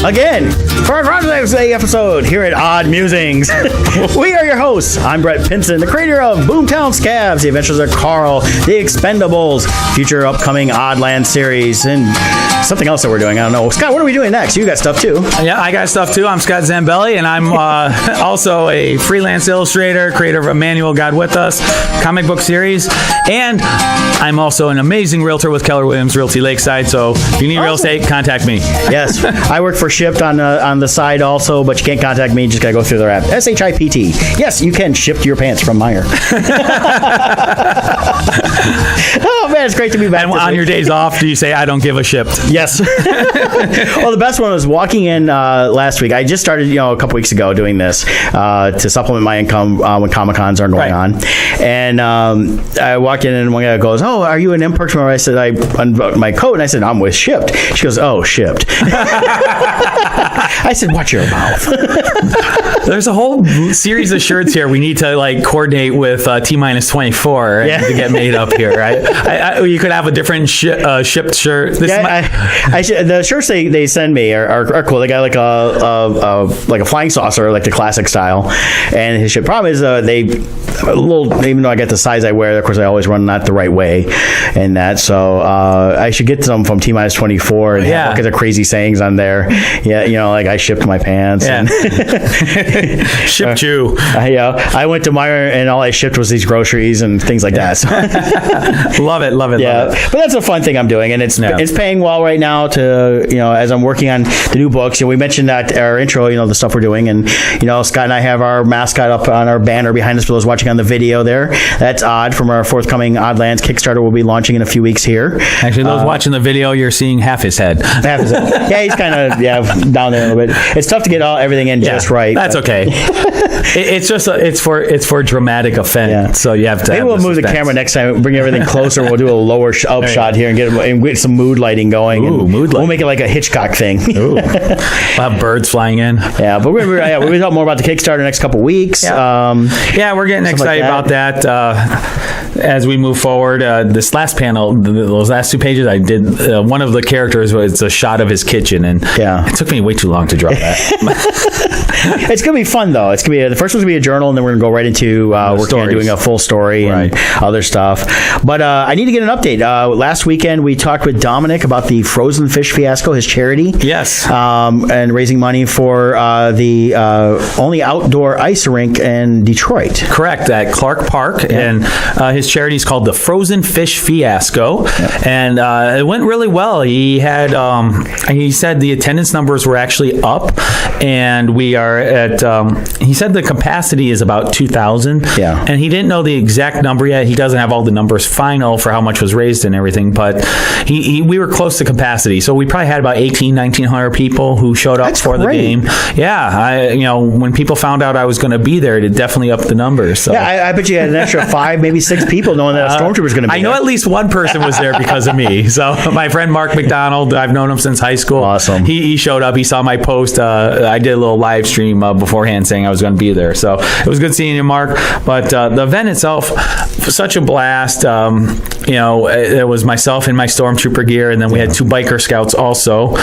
again for our Groundhog Day episode here at Odd Musings. We are your hosts. I'm Brett Pinson, the creator of Boomtown Scabs, The Adventures of Carl, The Expendables, future upcoming Oddland series, and something else that we're doing. I don't know. Scott, what are we doing next? You got stuff too. Yeah, I got stuff too. I'm Scott Zambelli, and I'm also a freelance illustrator, creator of Emmanuel God With Us comic book series, and I'm also an amazing realtor with Keller Williams Realty Lakeside. So if you need real estate, contact me. Yes, I work for Shipped on the side also, but you can't contact me. You just gotta go through their app. SHIPT. Yes, you can ship your pants from Meyer. Oh man, it's great to be back. And on your days off, do you say I don't give a shipped? Yes. Well, the best one was walking in last week. I just started, a couple weeks ago doing this to supplement my income when Comic-Cons are going on. And I walked in and one guy goes, "Oh, are you an Imperks member?" I said, I unbuttoned my coat and I said, "I'm with Shipped." She goes, "Oh, Shipped." I said, "Watch your mouth." There's a whole series of shirts here. We need to coordinate with T-24 to get made up here. You could have a different shipped shirt. The shirts they send me are cool. They got like a flying saucer, like the classic style, and his ship. Problem is even though I get the size I wear, of course I always run not the right way, and that. So I should get some from T-24 and have all kinds of crazy sayings on there. Yeah, like I shipped my pants. Yeah. And shipped you. I went to Meyer and all I shipped was these groceries and things like that. So. Love it. Yeah, but that's a fun thing I'm doing, and it's paying well right now. To as I'm working on the new books. We mentioned that our intro. The stuff we're doing, and Scott and I have our mascot up on our banner behind us for those watching on the video there. That's Odd from our forthcoming Oddlands Kickstarter. We'll be launching in a few weeks here. Actually, those watching the video, you're seeing half his head. Yeah, he's kind of down there a little bit. It's tough to get everything in just right. That's okay. It's for dramatic effect. Yeah. So you have to. Maybe we'll move the camera next time. Bring everything closer. We'll do a lower up shot here and get some mood lighting going. Ooh, mood lighting. We'll make it like a Hitchcock thing. Ooh. We'll have birds flying in. Yeah, but we'll talk more about the Kickstarter next couple weeks. Yeah, we're getting excited about that as we move forward. This last panel, those last two pages, I did one of the characters was a shot of his kitchen, and it took me way too long to draw that. It's gonna be fun though. It's gonna be the first one's gonna be a journal, and then we're gonna go right into working on doing a full story and other stuff. But I need to get an update. Last weekend we talked with Dominic about the frozen fish fiasco, his charity. Yes. And raising money for the only outdoor ice rink in Detroit. Correct, at Clark Park, and his charity is called the Frozen Fish Fiasco, and it went really well. He had he said the attendance numbers were actually up, and we are at he said the capacity is about 2,000, and he didn't know the exact number yet. He doesn't have all the numbers final for how much was raised and everything, but we were close to capacity, so we probably had about 1,900 people who showed up for the game. When people found out I was going to be there, it definitely upped the numbers. So. I bet you had an extra 5, maybe 6 people knowing that a stormtrooper was going to be I know there. At least one person was there because of me. So my friend Mark McDonald, I've known him since high school. Awesome. He showed up. He saw my post. I did a little live stream beforehand saying I was going to be there. So it was good seeing you, Mark. But the event itself, such a blast. It was myself in my stormtrooper gear, and then we had 2 biker scouts also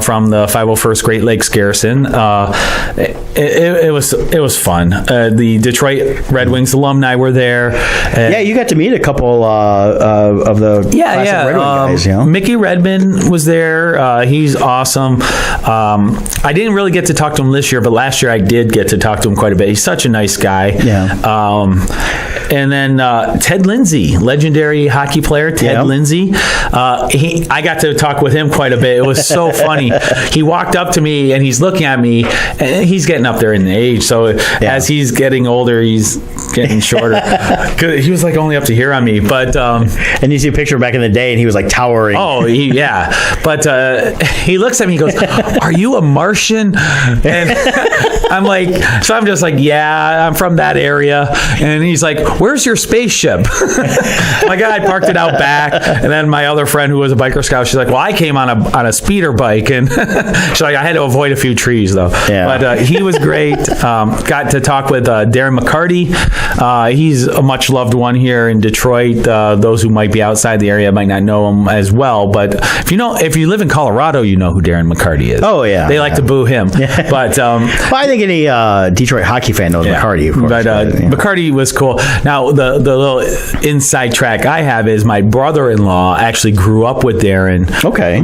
from the 501st Great Lakes Garrison. It was fun. The Detroit Red Wings alumni were there. You got to meet a couple of the classic Red Wing guys. Mickey Redmond was there. He's awesome. I didn't really get to talk to him this year, but last year I did get to talk to him quite a bit. He's such a nice guy. And then Ted Lindsay, legendary hockey player, Ted Lindsay. I got to talk with him quite a bit. It was so funny. He walked up to me and he's looking at me, and he's getting up there in age. So as he's getting older, he's getting shorter. He was only up to here on me, but and you see a picture back in the day, and he was towering. Oh, but he looks at me, he goes, "Are you a Martian?" And I'm just like, "Yeah, I'm from that area." And he's like, where's your spaceship? My guy parked it out back, and then my other friend who was a biker scout, she's like, well, I came on a speeder bike, and she's like, I had to avoid a few trees though. Yeah. But he was great. Got to talk with Darren McCarty. He's a much loved one here in Detroit. Those who might be outside the area might not know him as well, but if you live in Colorado, you know who Darren McCarty is. Oh yeah, they like to boo him. But well, I think any Detroit hockey fan knows McCarty, of course. But McCarty was cool. Now the little inside track I have is my brother-in-law actually grew up with Darren. Okay.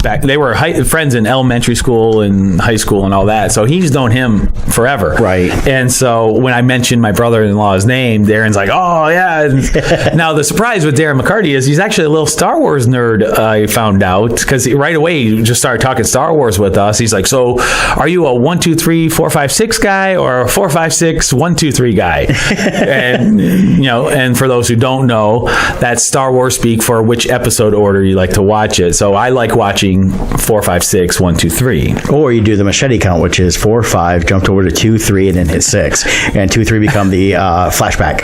Back they were friends in elementary school and high school and all that, so he's known him forever. Right. And so when I mentioned my brother-in-law's name, Darren's like, oh yeah. Now the surprise with Darren McCarty is he's actually a little Star Wars nerd. I found out because right away he just started talking Star Wars with us. He's like, so are you a 1, 2, 3, 4, 5, 6 guy or a 4, 5, 6, 1, 2, 3 guy? And and for those who don't know, that's Star Wars speak for which episode order you like to watch it. So I like watching 4, 5, 6, 1, 2, 3. Or you do the machete count, which is 4, 5, jumped over to 2, 3, and then hit 6, and 2, 3 become the flashback.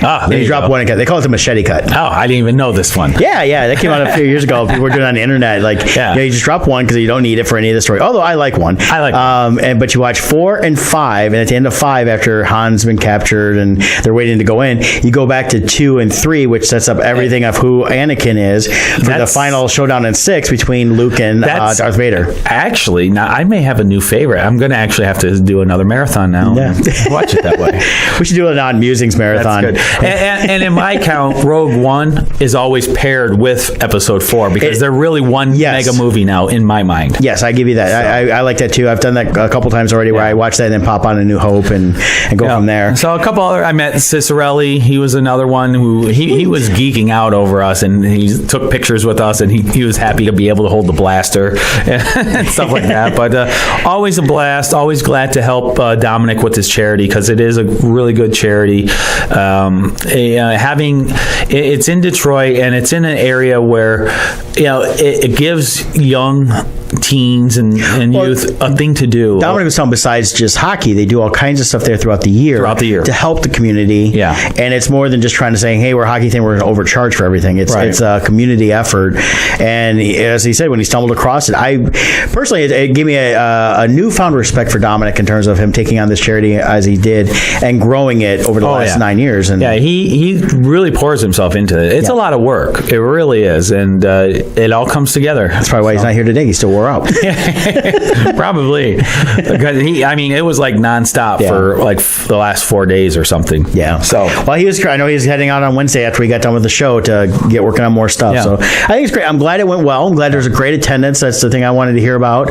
Then you drop one again. They call it the machete cut. Oh, I didn't even know this one. Yeah, that came out a few years ago. People were doing it on the internet. Like, you just drop one because you don't need it for any of the story. Although I like one. But you watch 4 and 5, and at the end of 5, after Han's been captured and they're waiting to go in, you go back to 2 and 3, which sets up everything of who Anakin is for the final showdown in 6 between Luke and Darth Vader. Actually, now I may have a new favorite. I'm going to actually have to do another marathon now. Yeah. Watch it that way. We should do an odd musings marathon. That's good. And in my count, Rogue One is always paired with Episode 4 because they're really one mega movie now in my mind. Yes, I give you that. I like that too. I've done that a couple times already where I watch that and then pop on A New Hope and go from there. So a couple other, I met Cicerelli. He was another one who he was geeking out over us, and he took pictures with us, and he was happy to be able to hold the blaster and stuff like that. But always a blast. Always glad to help Dominic with his charity because it is a really good charity. It's in Detroit, and it's in an area where it gives young teens and youth a thing to do. Dominic was telling, besides just hockey, they do all kinds of stuff there throughout the year to help the community. Yeah, and it's more than just trying to say, hey, we're a hockey thing, we're going to overcharge for everything. It's a community effort. And as he said, when he stumbled across it, I personally, it gave me a newfound respect for Dominic in terms of him taking on this charity as he did and growing it over the last 9 years. And he really pours himself into it. It's a lot of work. It really is, and it all comes together. That's probably why he's not here today. He's still wore out. Probably. Because it was like nonstop for like the last 4 days or something. Yeah. So, well, I know he's heading out on Wednesday after we got done with the show to get working on more stuff. Yeah. So I think it's great. I'm glad it went well. I'm glad there's a great attendance. That's the thing I wanted to hear about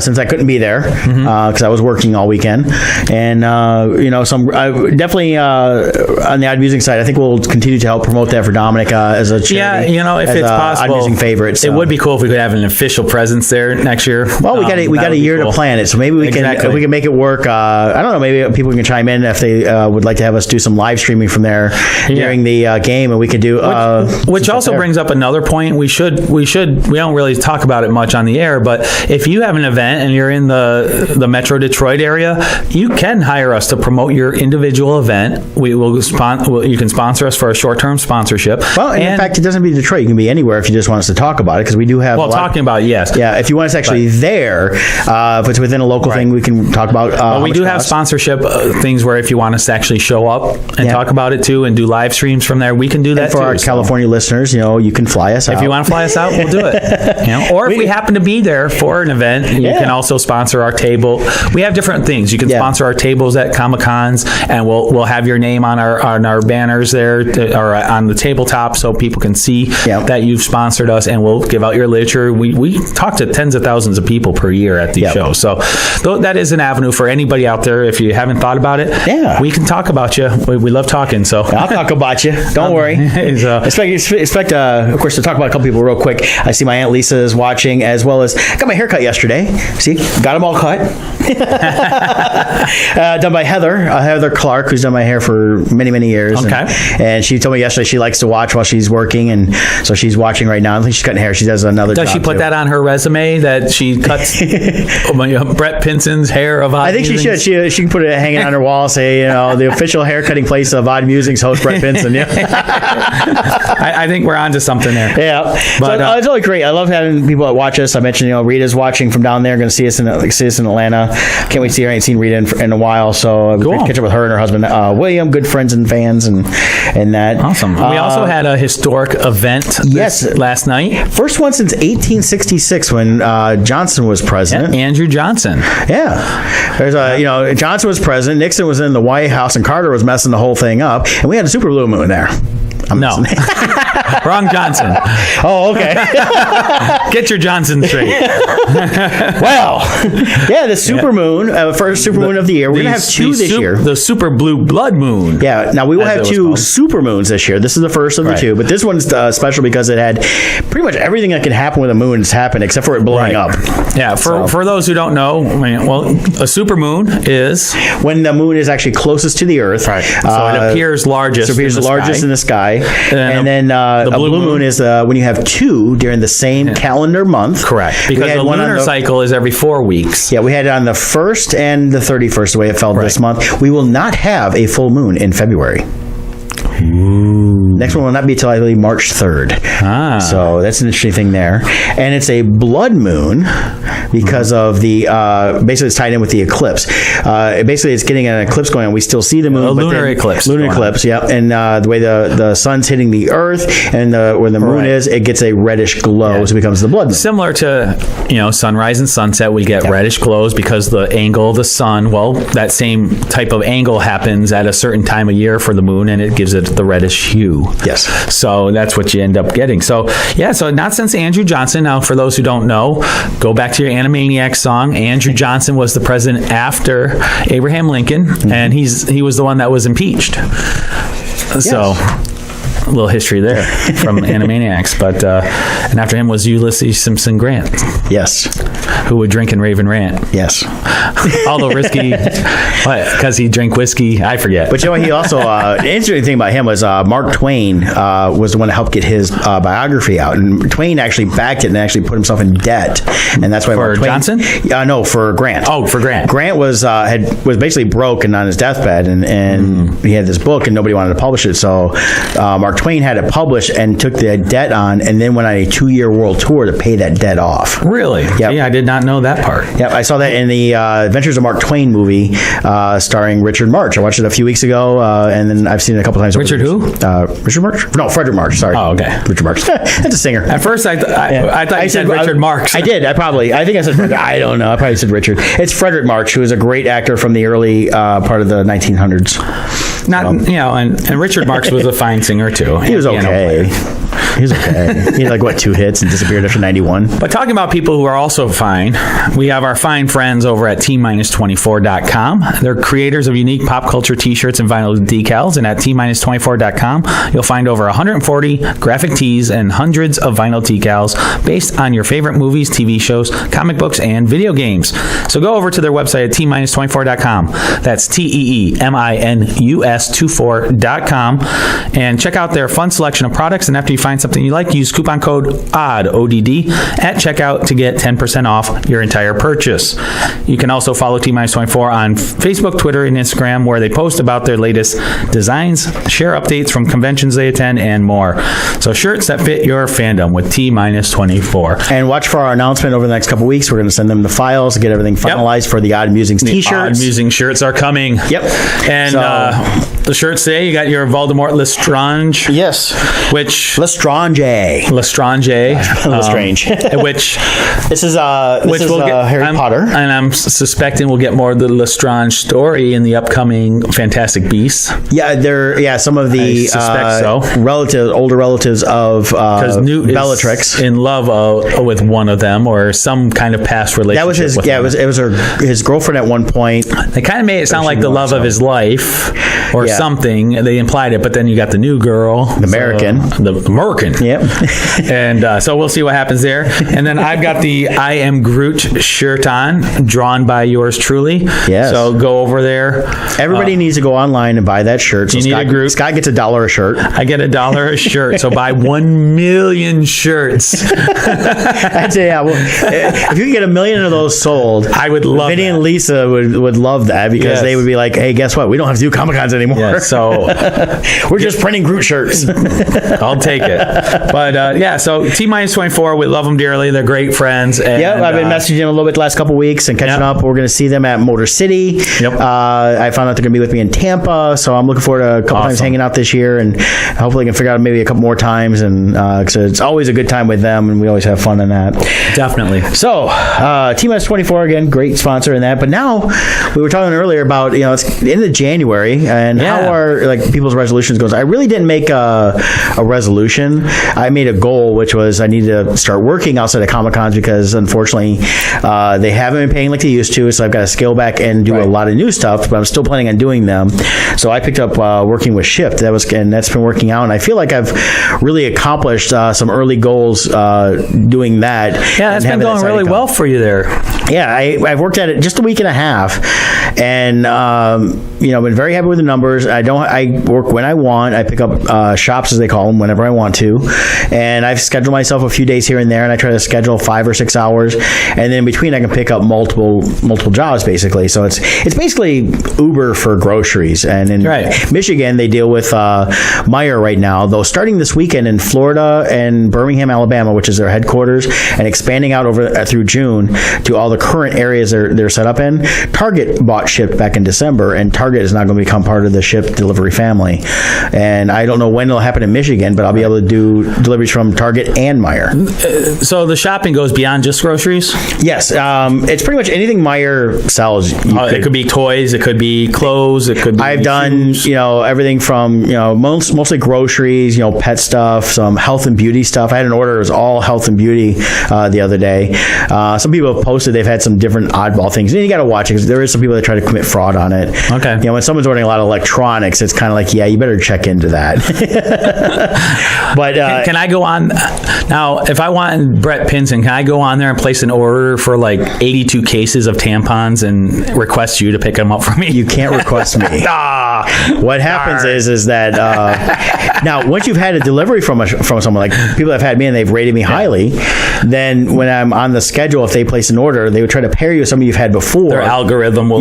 since I couldn't be there because I was working all weekend. And definitely on the Odd Musing side, I think we'll continue to help promote that for Dominic as a charity. Yeah, if it's possible, Odd Musing favorite. So. It would be cool if we could have an official presence there next year. Well, we got a year to plan it, so maybe we can make it work. I don't know. Maybe people can chime in if they would like to have us do some live streaming from there during the game, and we could do. Which also brings up another point. We don't really talk about it much on the air, but if you have an event and you're in the Metro Detroit area, you can hire us to promote your individual event. You can sponsor us for a short-term sponsorship. Well, in fact, it doesn't be Detroit. You can be anywhere if you just want us to talk about it, because we do have. Well, talking about it, yes. Yeah, if you want us actually there, if it's within a local thing, we can talk about. Well, we do have sponsorship things where if you want us to actually show up and talk about it too, and do live streams from there, we can do that. And for our California listeners, you can fly us out. If you want to fly us out, we'll do it. Or if we happen to be there for an event, you can also sponsor our table. We have different things. You can sponsor our tables at Comic-Cons, and we'll have your name on our banners there or on the tabletop, so people can see that you've sponsored us, and we'll give out your literature. We talk to tens of thousands of people per year at these shows, so that is an avenue for anybody out there. If you haven't thought about it, we can talk about you. We love talking, so I'll talk about you. Don't worry. Expect of course, to talk about a couple people real quick. I see my Aunt Lisa is watching, as well as got my hair cut yesterday. See, got them all cut. Done by Heather Clark, who's done my hair for many many years. Okay. And she told me yesterday she likes to watch while she's working, and so she's watching right now. I think she's cutting hair. She does another Does job, she put too. that on her resume that she cuts Brett Pinson's hair of Odd I think Musings? she should. She can put it hanging on her wall, say, the official haircutting place of Odd Musings host Brett Pinson. Yeah. I think we're onto something there. Yeah, But, so, it's really great. I love having people that watch us. I mentioned, Rita's watching from down there. Going to see us in Atlanta. Can't wait to see her. I ain't seen Rita in a while, so Cool. catch up with her and her husband William. Good friends and fans, and that. Awesome. We also had a historic event last night. First one since 1866 when Johnson was president. Andrew Johnson. Yeah, there's Johnson was president. Nixon was in the White House, and Carter was messing the whole thing up, and we had a super blue moon there. No. Wrong Johnson. Oh, okay. Get your Johnson straight. Well, yeah, the super moon, first super moon of the year. We're going to have two this year. The super blue blood moon. Yeah, now we will have two super moons this year. This is the first of the two, but this one's special because it had pretty much everything that can happen with a moon has happened except for it blowing up. Yeah, for those who don't know, a super moon is when the moon is actually closest to the Earth. Right. So it appears largest. So it appears largest in the sky. And then the blue moon is when you have two during the same calendar month. Correct. Because the lunar cycle is every 4 weeks. Yeah, we had it on the 1st and the 31st, the way it fell this month. We will not have a full moon in February. Ooh. Next one will not be until I believe March 3rd. So that's an interesting thing there. And it's a blood moon because of the basically it's tied in with the eclipse. Basically it's getting an eclipse going on. We still see the moon. A lunar eclipse. Lunar eclipse, yeah. And the way the sun's hitting the earth and where the moon is, it gets a reddish glow, so it becomes the blood moon. Similar to sunrise and sunset, we get reddish glows because the angle of the sun, that same type of angle happens at a certain time of year for the moon, and it gives it the reddish hue. Yes. So that's what you end up getting. So not since Andrew Johnson. Now, for those who don't know, go back to your Animaniacs song. Andrew Johnson was the president after Abraham Lincoln, and he was the one that was impeached. So a little history there from Animaniacs. But and after him was Ulysses Simpson Grant. Yes. Who would drink and rave and rant. Yes. Although risky, because he drank whiskey, I forget. But he also, the interesting thing about him was Mark Twain was the one that helped get his biography out. And Twain actually backed it and actually put himself in debt. And that's why for Mark Twain, Johnson? No, for Grant. Oh, for Grant. Grant was basically broke and on his deathbed, and he had this book and nobody wanted to publish it. So Mark Twain had it published and took the debt on, and then went on a 2-year world tour to pay that debt off. Really? Yep. Yeah, I did not know that part. Yep, I saw that in the Adventures of Mark Twain movie starring Richard March. I watched it a few weeks ago, and then I've seen it a couple times. Richard who? Richard March? No, Frederick March. Sorry. Oh, okay. Richard March. That's a singer. At first, I thought you said Richard Marx. I did. I think I said Frederick. I don't know. I probably said Richard. It's Frederick March, who is a great actor from the early part of the 1900s. And Richard Marx was a fine singer too. He was okay. He had 2 hits and disappeared after 91. But talking about people who are also fine, we have our fine friends over at T-24.com. They're creators of unique pop culture t-shirts and vinyl decals. And at T-24.com, you'll find over 140 graphic tees and hundreds of vinyl decals based on your favorite movies, TV shows, comic books, and video games. So go over to their website at T-24.com. That's TEEMINUS24.com, and check out their fun selection of products. And after you find something you like, use coupon code ODD, ODD, at checkout to get 10% off your entire purchase. You can also follow T-24 on Facebook, Twitter, and Instagram, where they post about their latest designs, share updates from conventions they attend, and more. So shirts that fit your fandom with T-24. And watch for our announcement over the next couple weeks. We're going to send them the files to get everything finalized for the Odd Musings t-shirts. The Odd Musings shirts are coming. Yep. And the shirts today, you got your Voldemort Lestrange. Yes. Which... Lestrange. Lestrange. Lestrange. Which... This is Harry Potter. And I'm suspecting we'll get more of the Lestrange story in the upcoming Fantastic Beasts. Yeah, some of the older relatives of Newt Bellatrix is in love with one of them, or some kind of past relationship. That was his. It was his girlfriend at one point. They kind of made it sound like the love of his life, or something. They implied it, but then you got the new girl, the American. The American. Yep. And so we'll see what happens there. And then I've got the I Am Groot shirt on, drawn by yours truly. Yes. So go over there. Everybody needs to go online and buy that shirt. So you need a Groot. Scott gets $1 a shirt. I get $1 a shirt. So buy 1 million shirts. I'd say, yeah. Well, if you could get 1 million of those sold, I would love Vinny that. and Lisa would love that, because they would be like, hey, guess what? We don't have to do Comic-Cons anymore. Yeah, so we're just printing Groot shirts. I'll take it. But so T-24, we love them dearly. They're great friends. And, I've been messaging them a little bit the last couple weeks and catching up. We're going to see them at Motor City. Yep. I found out they're going to be with me in Tampa, so I'm looking forward to a couple times hanging out this year, and hopefully I can figure out maybe a couple more times. And so it's always a good time with them, and we always have fun in that. Definitely. So T-24 again, great sponsor in that. But now we were talking earlier about it's into January and how our people's resolutions goes. I really didn't make a resolution. I made a goal, which was I needed to start working outside of Comic-Cons, because unfortunately they haven't been paying like they used to. So I've got to scale back and do a lot of new stuff, but I'm still planning on doing them. So I picked up working with Shift. And that's been working out. And I feel like I've really accomplished some early goals doing that. Yeah, that's been going really well for you there. Yeah, I've worked at it just a week and a half, and I've been very happy with the numbers. I work when I want. I pick up shops, as they call them, whenever I want to, and I've scheduled myself a few days here and there, and I try to schedule 5 or 6 hours, and then in between I can pick up multiple jobs basically. So it's basically Uber for groceries. And in Michigan they deal with Meijer right now, though starting this weekend in Florida and Birmingham, Alabama, which is their headquarters, and expanding out over through June to all the current areas they're set up in. Target bought Shipt back in December, and Target is not going to become part of the Shipt delivery family. And I don't know when it'll happen in Michigan, but I'll be able to do deliveries from Target and Meijer. So the shopping goes beyond just groceries? Yes. It's pretty much anything Meijer sells. It could be toys, it could be clothes, it could be I've done, everything from, mostly groceries, pet stuff, some health and beauty stuff. I had an order that was all health and beauty the other day. Some people have posted they've had some different oddball things. And you got to watch it, because there is some people that try to commit fraud on it. Okay. When someone's ordering a lot of electronics, it's kind of like, you better check into that. But can I go on now? If I want Brett Pinson, can I go on there and place an order for like 82 cases of tampons and request you to pick them up for me? You can't request me. What happens is that now once you've had a delivery from someone, like people that have had me and they've rated me highly, then when I'm on the schedule, if they place an order, they would try to pair you with somebody you've had before. Their algorithm will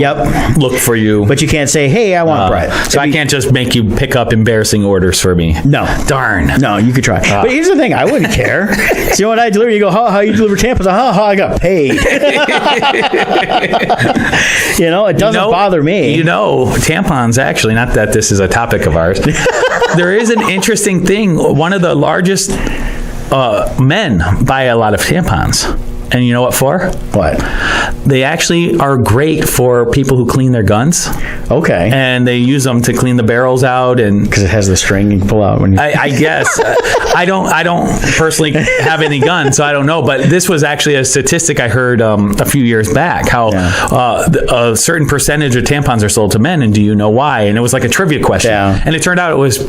look for you. But you can't say, hey, I want Brett. So I can't just make you pick up embarrassing orders for me. No. Darn. No, you could try. But here's the thing, I wouldn't care. So when I deliver, you go, how you deliver tampons? I got paid. It doesn't bother me. Tampons, actually, not that this is a topic of ours. There is an interesting thing. One of the largest men buy a lot of tampons. And you know what for? What? They actually are great for people who clean their guns. Okay. And they use them to clean the barrels out, and because it has the string you can pull out when you. I guess I don't personally have any guns, so I don't know. But this was actually a statistic I heard a few years back. How a certain percentage of tampons are sold to men, and do you know why? And it was like a trivia question. Yeah. And it turned out it was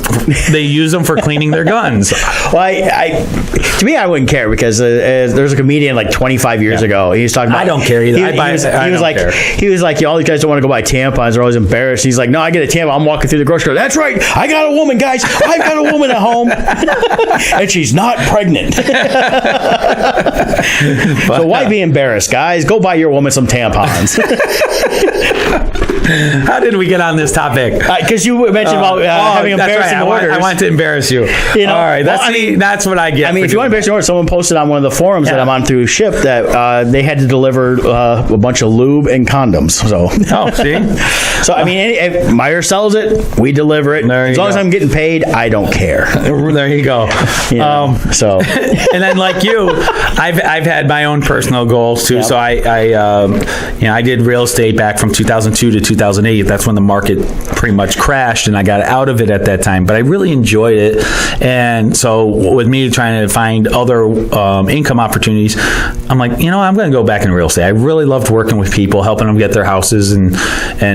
they use them for cleaning their guns. Well, to me, I wouldn't care, because there's a comedian like 25 years ago. He was talking about. I don't care either. He was like, all these guys don't want to go buy tampons. They're always embarrassed. He's like, no, I get a tampon. I'm walking through the grocery store. That's right. I got a woman, guys. I've got a woman at home, and she's not pregnant. So why be embarrassed, guys? Go buy your woman some tampons. How did we get on this topic? Because you mentioned about having embarrassing orders. I want to embarrass you. All right. That's what I get. I mean, if you want to embarrass your order, someone posted on one of the forums that I'm on through Shipt that they had to deliver a bunch of lube and condoms. So, see? So, I mean, if Meijer sells it, we deliver it. As long as I'm getting paid, I don't care. There you go. So, and then like you, I've had my own personal goals too. Yep. So I did real estate back from 2002 to 2008. That's when the market pretty much crashed, and I got out of it at that time. But I really enjoyed it, and so with me trying to find other income opportunities, I'm like, I'm going to go back in real estate. I really loved working with people, helping them get their houses and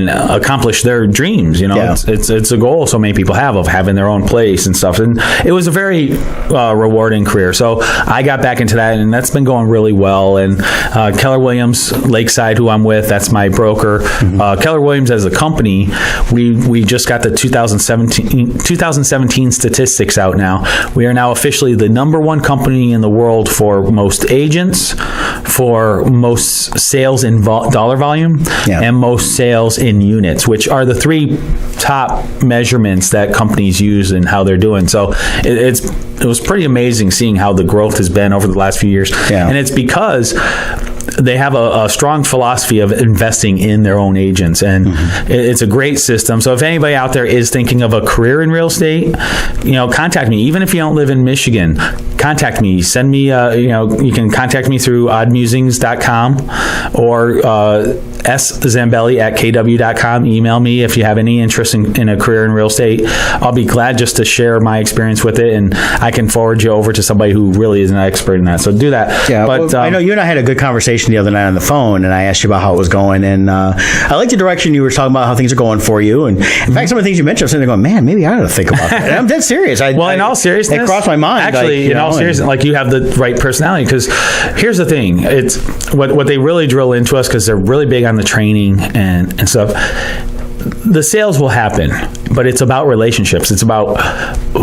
accomplish their dreams. It's a goal so many people have of having their own place and stuff. And it was a very rewarding career. So I got back into that, and that's been going really well. And Keller Williams, Lakeside, who I'm with, that's my broker. Keller Williams as a company, we just got the 2017 statistics out now. We are now officially the number one company in the world for most agents, for most sales in dollar volume, and most sales in units, which are the three top measurements that companies use and how they're doing. So it was pretty amazing seeing how the growth has been over the last few years. And it's because they have a strong philosophy of investing in their own agents, and it's a great system. So if anybody out there is thinking of a career in real estate, contact me. Even if you don't live in Michigan, contact me. Send me, you can contact me through oddmusings.com or szambelli@kw.com. Email me if you have any interest in a career in real estate. I'll be glad just to share my experience with it, and I can forward you over to somebody who really is an expert in that. So do that. Yeah, but I know you and I had a good conversation the other night on the phone, and I asked you about how it was going, and I like the direction you were talking about how things are going for you. And in fact, some of the things you mentioned, I'm sitting there going, man, maybe I ought to think about that. And I'm dead serious. In all seriousness, it crossed my mind. Actually, in all seriousness, like you have the right personality. Because here's the thing: it's what they really drill into us, because they're really big on the training and stuff. The sales will happen, but it's about relationships. It's about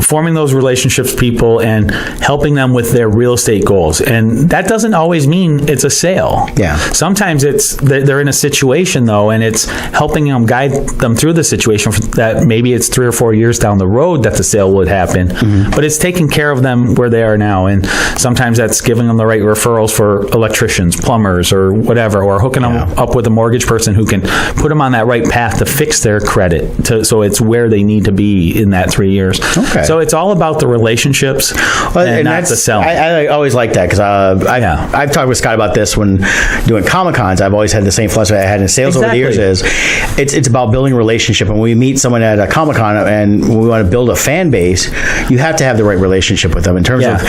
forming those relationships with people and helping them with their real estate goals. And that doesn't always mean it's a sale. Yeah. Sometimes they're in a situation, though, and it's helping them, guide them through the situation that maybe it's 3 or 4 years down the road that the sale would happen. But it's taking care of them where they are now. And sometimes that's giving them the right referrals for electricians, plumbers, or whatever, or hooking them up with a mortgage person who can put them on that right path to fix their credit, so it's where they need to be in that 3 years. Okay. So it's all about the relationships and not the selling. I always like that, because I've talked with Scott about this when doing Comic-Cons. I've always had the same philosophy I had in sales over the years. It's about building a relationship. And when we meet someone at a Comic-Con and we want to build a fan base, you have to have the right relationship with them in terms of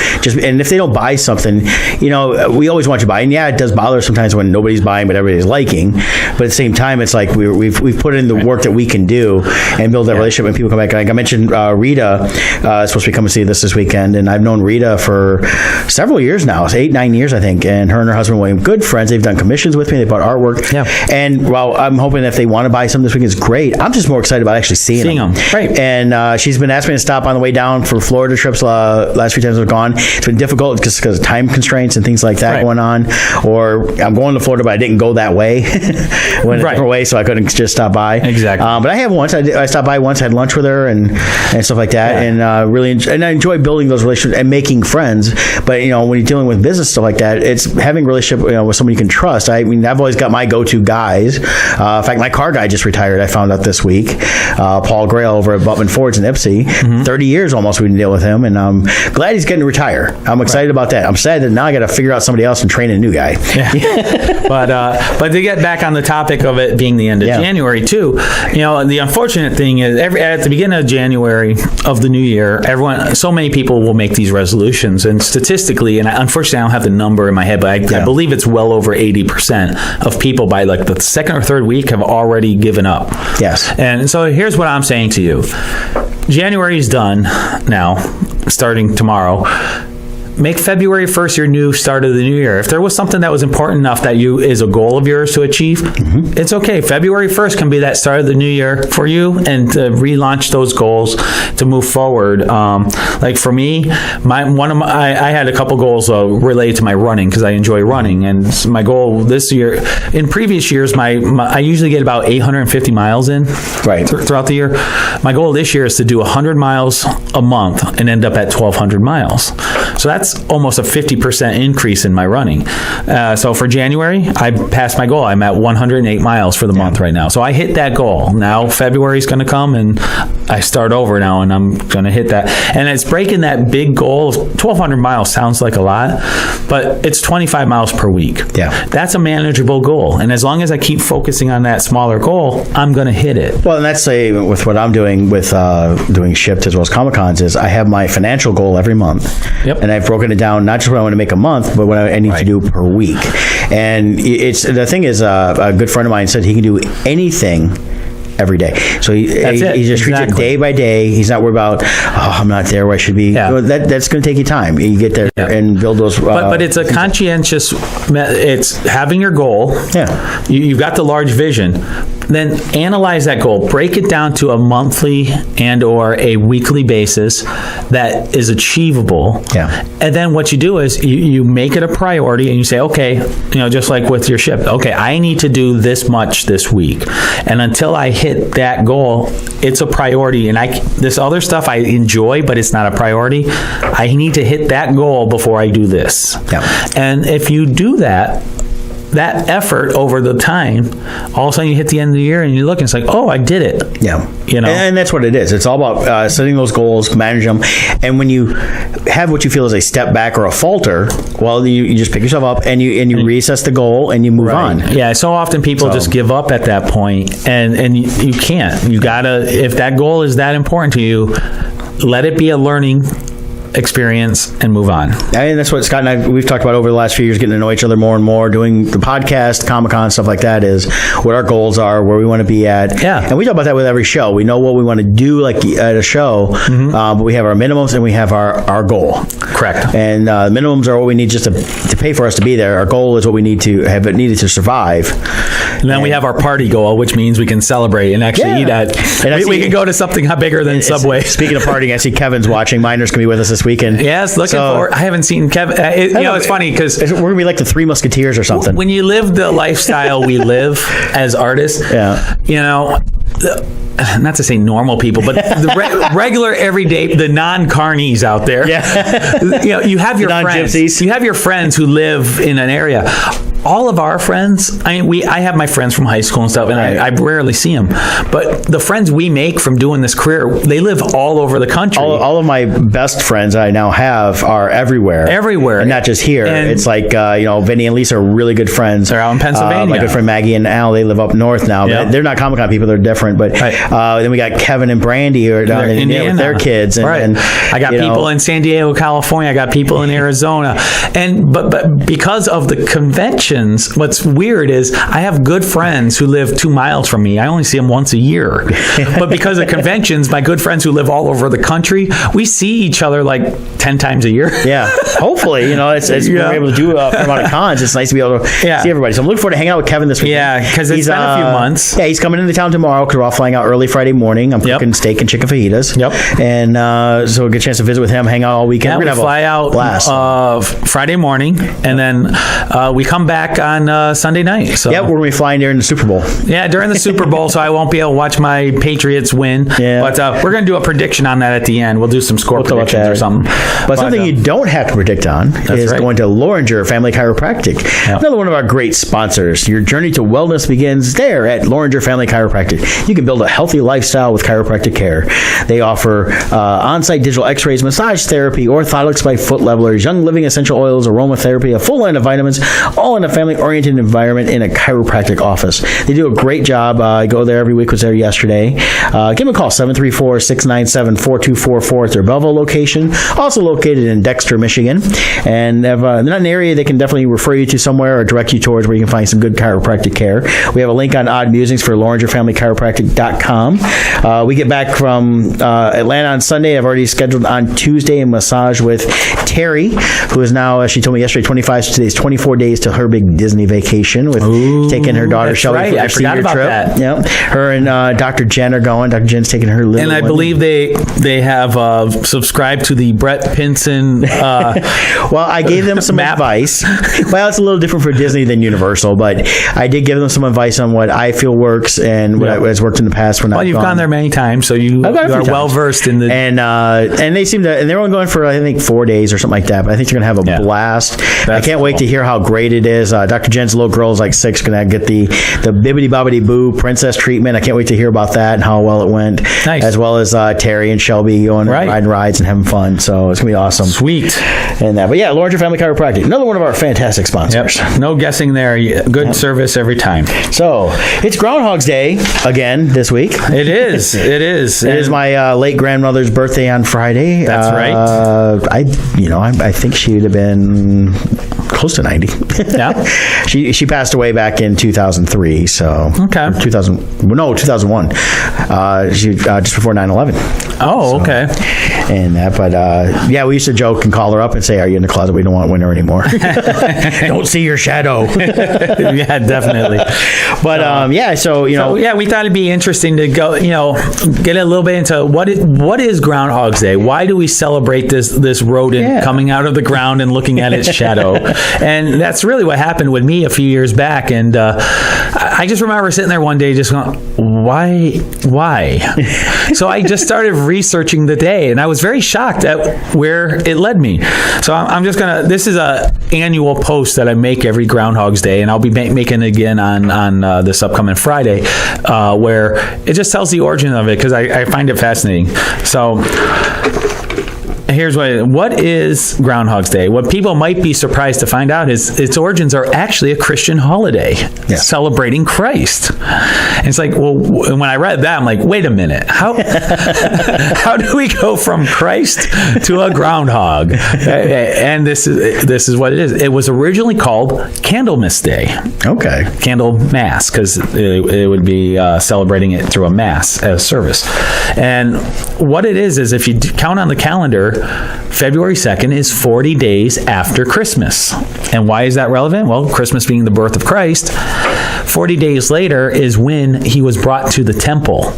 and if they don't buy something, we always want you to buy. And it does bother us sometimes when nobody's buying but everybody's liking. But at the same time, it's like we've put in the work that we can do and build that relationship when people come back. Like I mentioned, Rita is supposed to be coming to see this weekend, and I've known Rita for several years now. It's 8-9 years, I think. And her and her husband William, good friends. They've done commissions with me. They bought artwork. Yeah. And while I'm hoping if they want to buy something this weekend, it's great. I'm just more excited about actually seeing them. Right. And she's been asking me to stop on the way down for Florida trips. Last few times I've gone, it's been difficult just because of time constraints and things like that going on. Or I'm going to Florida, but I didn't go that way. Went a different way, so I couldn't just stop by. Exactly. But I have once. I stopped by once, had lunch with her and stuff like that, and really and I enjoy building those relationships and making friends. But when you're dealing with business stuff like that, it's having a relationship with somebody you can trust. I mean, I've always got my go-to guys. In fact, my car guy just retired. I found out this week. Paul Grail over at Butman Fords in Ipsy. 30 years almost we didn't deal with him, and I'm glad he's getting to retire. I'm excited about that. I'm sad that now I got to figure out somebody else and train a new guy. Yeah. But to get back on the topic of it being the end of January too, the unfortunate thing is at the beginning of January of the new year, so many people will make these resolutions, and statistically, and unfortunately I don't have the number in my head, but I believe it's well over 80% of people by like the second or third week have already given up. Yes. And so here's what I'm saying to you. January is done now, starting tomorrow. Make February 1st your new start of the new year. If there was something that was important enough that is a goal of yours to achieve, it's okay. February 1st can be that start of the new year for you, and to relaunch those goals to move forward. Like for me, I had a couple goals related to my running, because I enjoy running, and my goal this year, in previous years, I usually get about 850 miles in throughout the year. My goal this year is to do 100 miles a month and end up at 1,200 miles. So that's almost a 50% increase in my running. So for January, I passed my goal. I'm at 108 miles for the month right now. So I hit that goal. Now February's going to come, and I start over now, and I'm going to hit that. And it's breaking that big goal of 1,200 miles. Sounds like a lot, but it's 25 miles per week. Yeah. That's a manageable goal. And as long as I keep focusing on that smaller goal, I'm going to hit it. Well, and that's with what I'm doing with doing Shipped as well as Comic-Cons is I have my financial goal every month. Yep. And and I've broken it down not just what I want to make a month, but what I need to do per week. And it's the thing is, a good friend of mine said he can do anything every day. So he just treats it day by day. He's not worried about, I'm not there where I should be. Yeah. Well, that's going to take you time. You get there and build those. But it's a conscientious. It's having your goal. Yeah. You've got the large vision. Then analyze that goal. Break it down to a monthly and or a weekly basis that is achievable. Yeah. And then what you do is you make it a priority and you say, okay, just like with your ship, okay, I need to do this much this week. And until I hit that goal, it's a priority. And this other stuff I enjoy, but it's not a priority. I need to hit that goal before I do this. Yeah. And if you do that effort over the time, all of a sudden you hit the end of the year and you look and it's like, oh, I did it. Yeah. And that's what it is. It's all about setting those goals, manage them. And when you have what you feel is a step back or a falter, well, you just pick yourself up and you reassess the goal and you move on. Yeah. So often people just give up at that point, and you can't. You gotta, if that goal is that important to you, let it be a learning experience and move on. And that's what Scott and we've talked about over the last few years, getting to know each other more and more, doing the podcast, Comic-Con, stuff like that, is what our goals are, where we want to be at. Yeah. And we talk about that with every show. We know what we want to do like at a show, but we have our minimums and we have our goal. Correct. And minimums are what we need just to pay for us to be there. Our goal is what we need to have needed to survive. And then we have our party goal, which means we can celebrate and actually eat at. And we can go to something bigger than Subway. Speaking of partying, I see Kevin's watching. Miner's going to be with us this weekend. Yes, looking forward. I haven't seen Kevin. It's funny because we're going to be like the Three Musketeers or something. When you live the lifestyle we live as artists, not to say normal people, but the regular, everyday, the non-carnies out there. Yeah. You have your friends. Gypsies. You have your friends who live in an area. All of our friends, I have my friends from high school and stuff, and I rarely see them. But the friends we make from doing this career, they live all over the country. All of my best friends I now have are everywhere. Everywhere. And not just here. And it's like, Vinny and Lisa are really good friends. They're out in Pennsylvania. My good friend Maggie and Al, they live up north now. But they're not Comic-Con people, they're different. But then we got Kevin and Brandy who are down in Indiana with their kids. And I got people in San Diego, California. I got people in Arizona. But because of the conventions, what's weird is I have good friends who live 2 miles from me. I only see them once a year. But because of conventions, my good friends who live all over the country, we see each other like 10 times a year. Yeah. Hopefully, we're able to do a fair amount of cons. It's nice to be able to see everybody. So I'm looking forward to hanging out with Kevin this weekend. Yeah, because it's been a few months. Yeah, he's coming into town tomorrow because we're all flying out early Friday morning. I'm cooking steak and chicken fajitas. Yep. And so we'll get a chance to visit with him, hang out all weekend. Yeah, we're going to fly out Friday morning, and then we come back on Sunday night. So we're going to be flying during the Super Bowl. Yeah, during the Super Bowl, so I won't be able to watch my Patriots win. Yeah. But we're going to do a prediction on that at the end. We'll do some score predictions or something. But something you don't have to predict on is going to Loringer Family Chiropractic. Yep. Another one of our great sponsors. Your journey to wellness begins there at Loringer Family Chiropractic. You can build a healthy lifestyle with chiropractic care. They offer on-site digital x-rays, massage therapy, orthotics by foot levelers, young living essential oils, aromatherapy, a full line of vitamins, all in a family-oriented environment in a chiropractic office. They do a great job. I go there every week. Was there yesterday. Give them a call, 734-697-4244 at their Belleville location, also located in Dexter, Michigan. And if they're not in the area, they can definitely refer you to somewhere or direct you towards where you can find some good chiropractic care. We have a link on Odd Musings for LoringerFamilyChiropractic.com. We get back from Atlanta on Sunday. I've already scheduled on Tuesday a massage with Terry, who is now, as she told me yesterday, 24 days to her big Disney vacation with taking her daughter Shelly for her senior trip. That. Yep. Her and Dr. Jen are going. Dr. Jen's taking her little one. And I believe they have subscribed to the Brett Pinson. Well, I gave them some advice. Well, it's a little different for Disney than Universal, but I did give them some advice on what I feel works and what has worked in the past. Well, you've gone there many times, so you are well versed in the. And they seem to, and they're only going for I think 4 days or something like that. But I think they're going to have a blast. I can't wait to hear how great it is. Dr. Jen's little girl is like 6, going to get the bibbidi bobbidi boo princess treatment. I can't wait to hear about that and how well it went. Nice. As well as Terry and Shelby going riding rides and having fun. So it's going to be awesome. Sweet. And but yeah, Loringer Family Chiropractic, another one of our fantastic sponsors. Yep. No guessing there. Good service every time. So it's Groundhog's Day again this week. It is. It is. It is my late grandmother's birthday on Friday. That's right. I think she would have been close to 90. Yeah. She passed away back in 2003. So okay, 2001. She just before 9/11. Oh, so, okay. And that, but we used to joke and call her up and say, "Are you in the closet? We don't want winter anymore. Don't see your shadow." Yeah, definitely. But so we thought it'd be interesting to go, get a little bit into what is Groundhog's Day. Why do we celebrate this rodent coming out of the ground and looking at its shadow? And that's really what happened with me a few years back. And I just remember sitting there one day just going, why? So I just started researching the day, and I was very shocked at where it led me. So I'm just going to, this is a annual post that I make every Groundhog's Day, and I'll be making it again on this upcoming Friday, where it just tells the origin of it, because I find it fascinating. So here's what is Groundhog's Day. What people might be surprised to find out is its origins are actually a Christian holiday celebrating Christ. And it's like, well, when I read that, I'm like, wait a minute, how do we go from Christ to a groundhog? And this is what it is. It was originally called Candlemas Day. Okay. Candle Mass, because it would be celebrating it through a mass as service. And what it is if you count on the calendar, February 2nd is 40 days after Christmas. And why is that relevant? Well, Christmas being the birth of Christ, 40 days later is when he was brought to the temple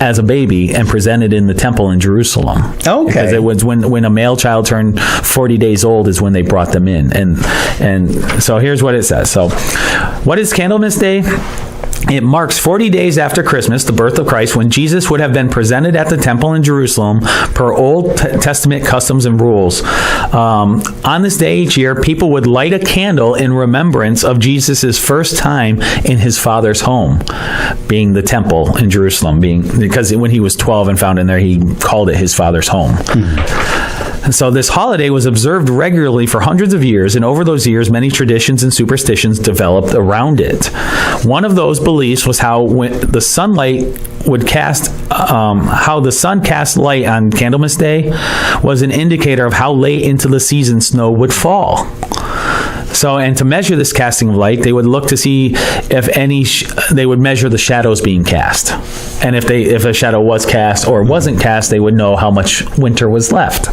as a baby and presented in the temple in Jerusalem. Okay. Because it was when a male child turned 40 days old is when they brought them in. And so here's what it says. So what is Candlemas Day? It marks 40 days after Christmas, the birth of Christ, when Jesus would have been presented at the temple in Jerusalem per Old Testament customs and rules. On this day each year, people would light a candle in remembrance of Jesus' first time in his Father's home, being the temple in Jerusalem, because when he was 12 and found in there, he called it his Father's home. And so this holiday was observed regularly for hundreds of years, and over those years, many traditions and superstitions developed around it. One of those beliefs was how the sunlight would how the sun cast light on Candlemas Day was an indicator of how late into the season snow would fall. So, and to measure this casting of light, they would look to see if they would measure the shadows being cast. And if a shadow was cast or wasn't cast, they would know how much winter was left.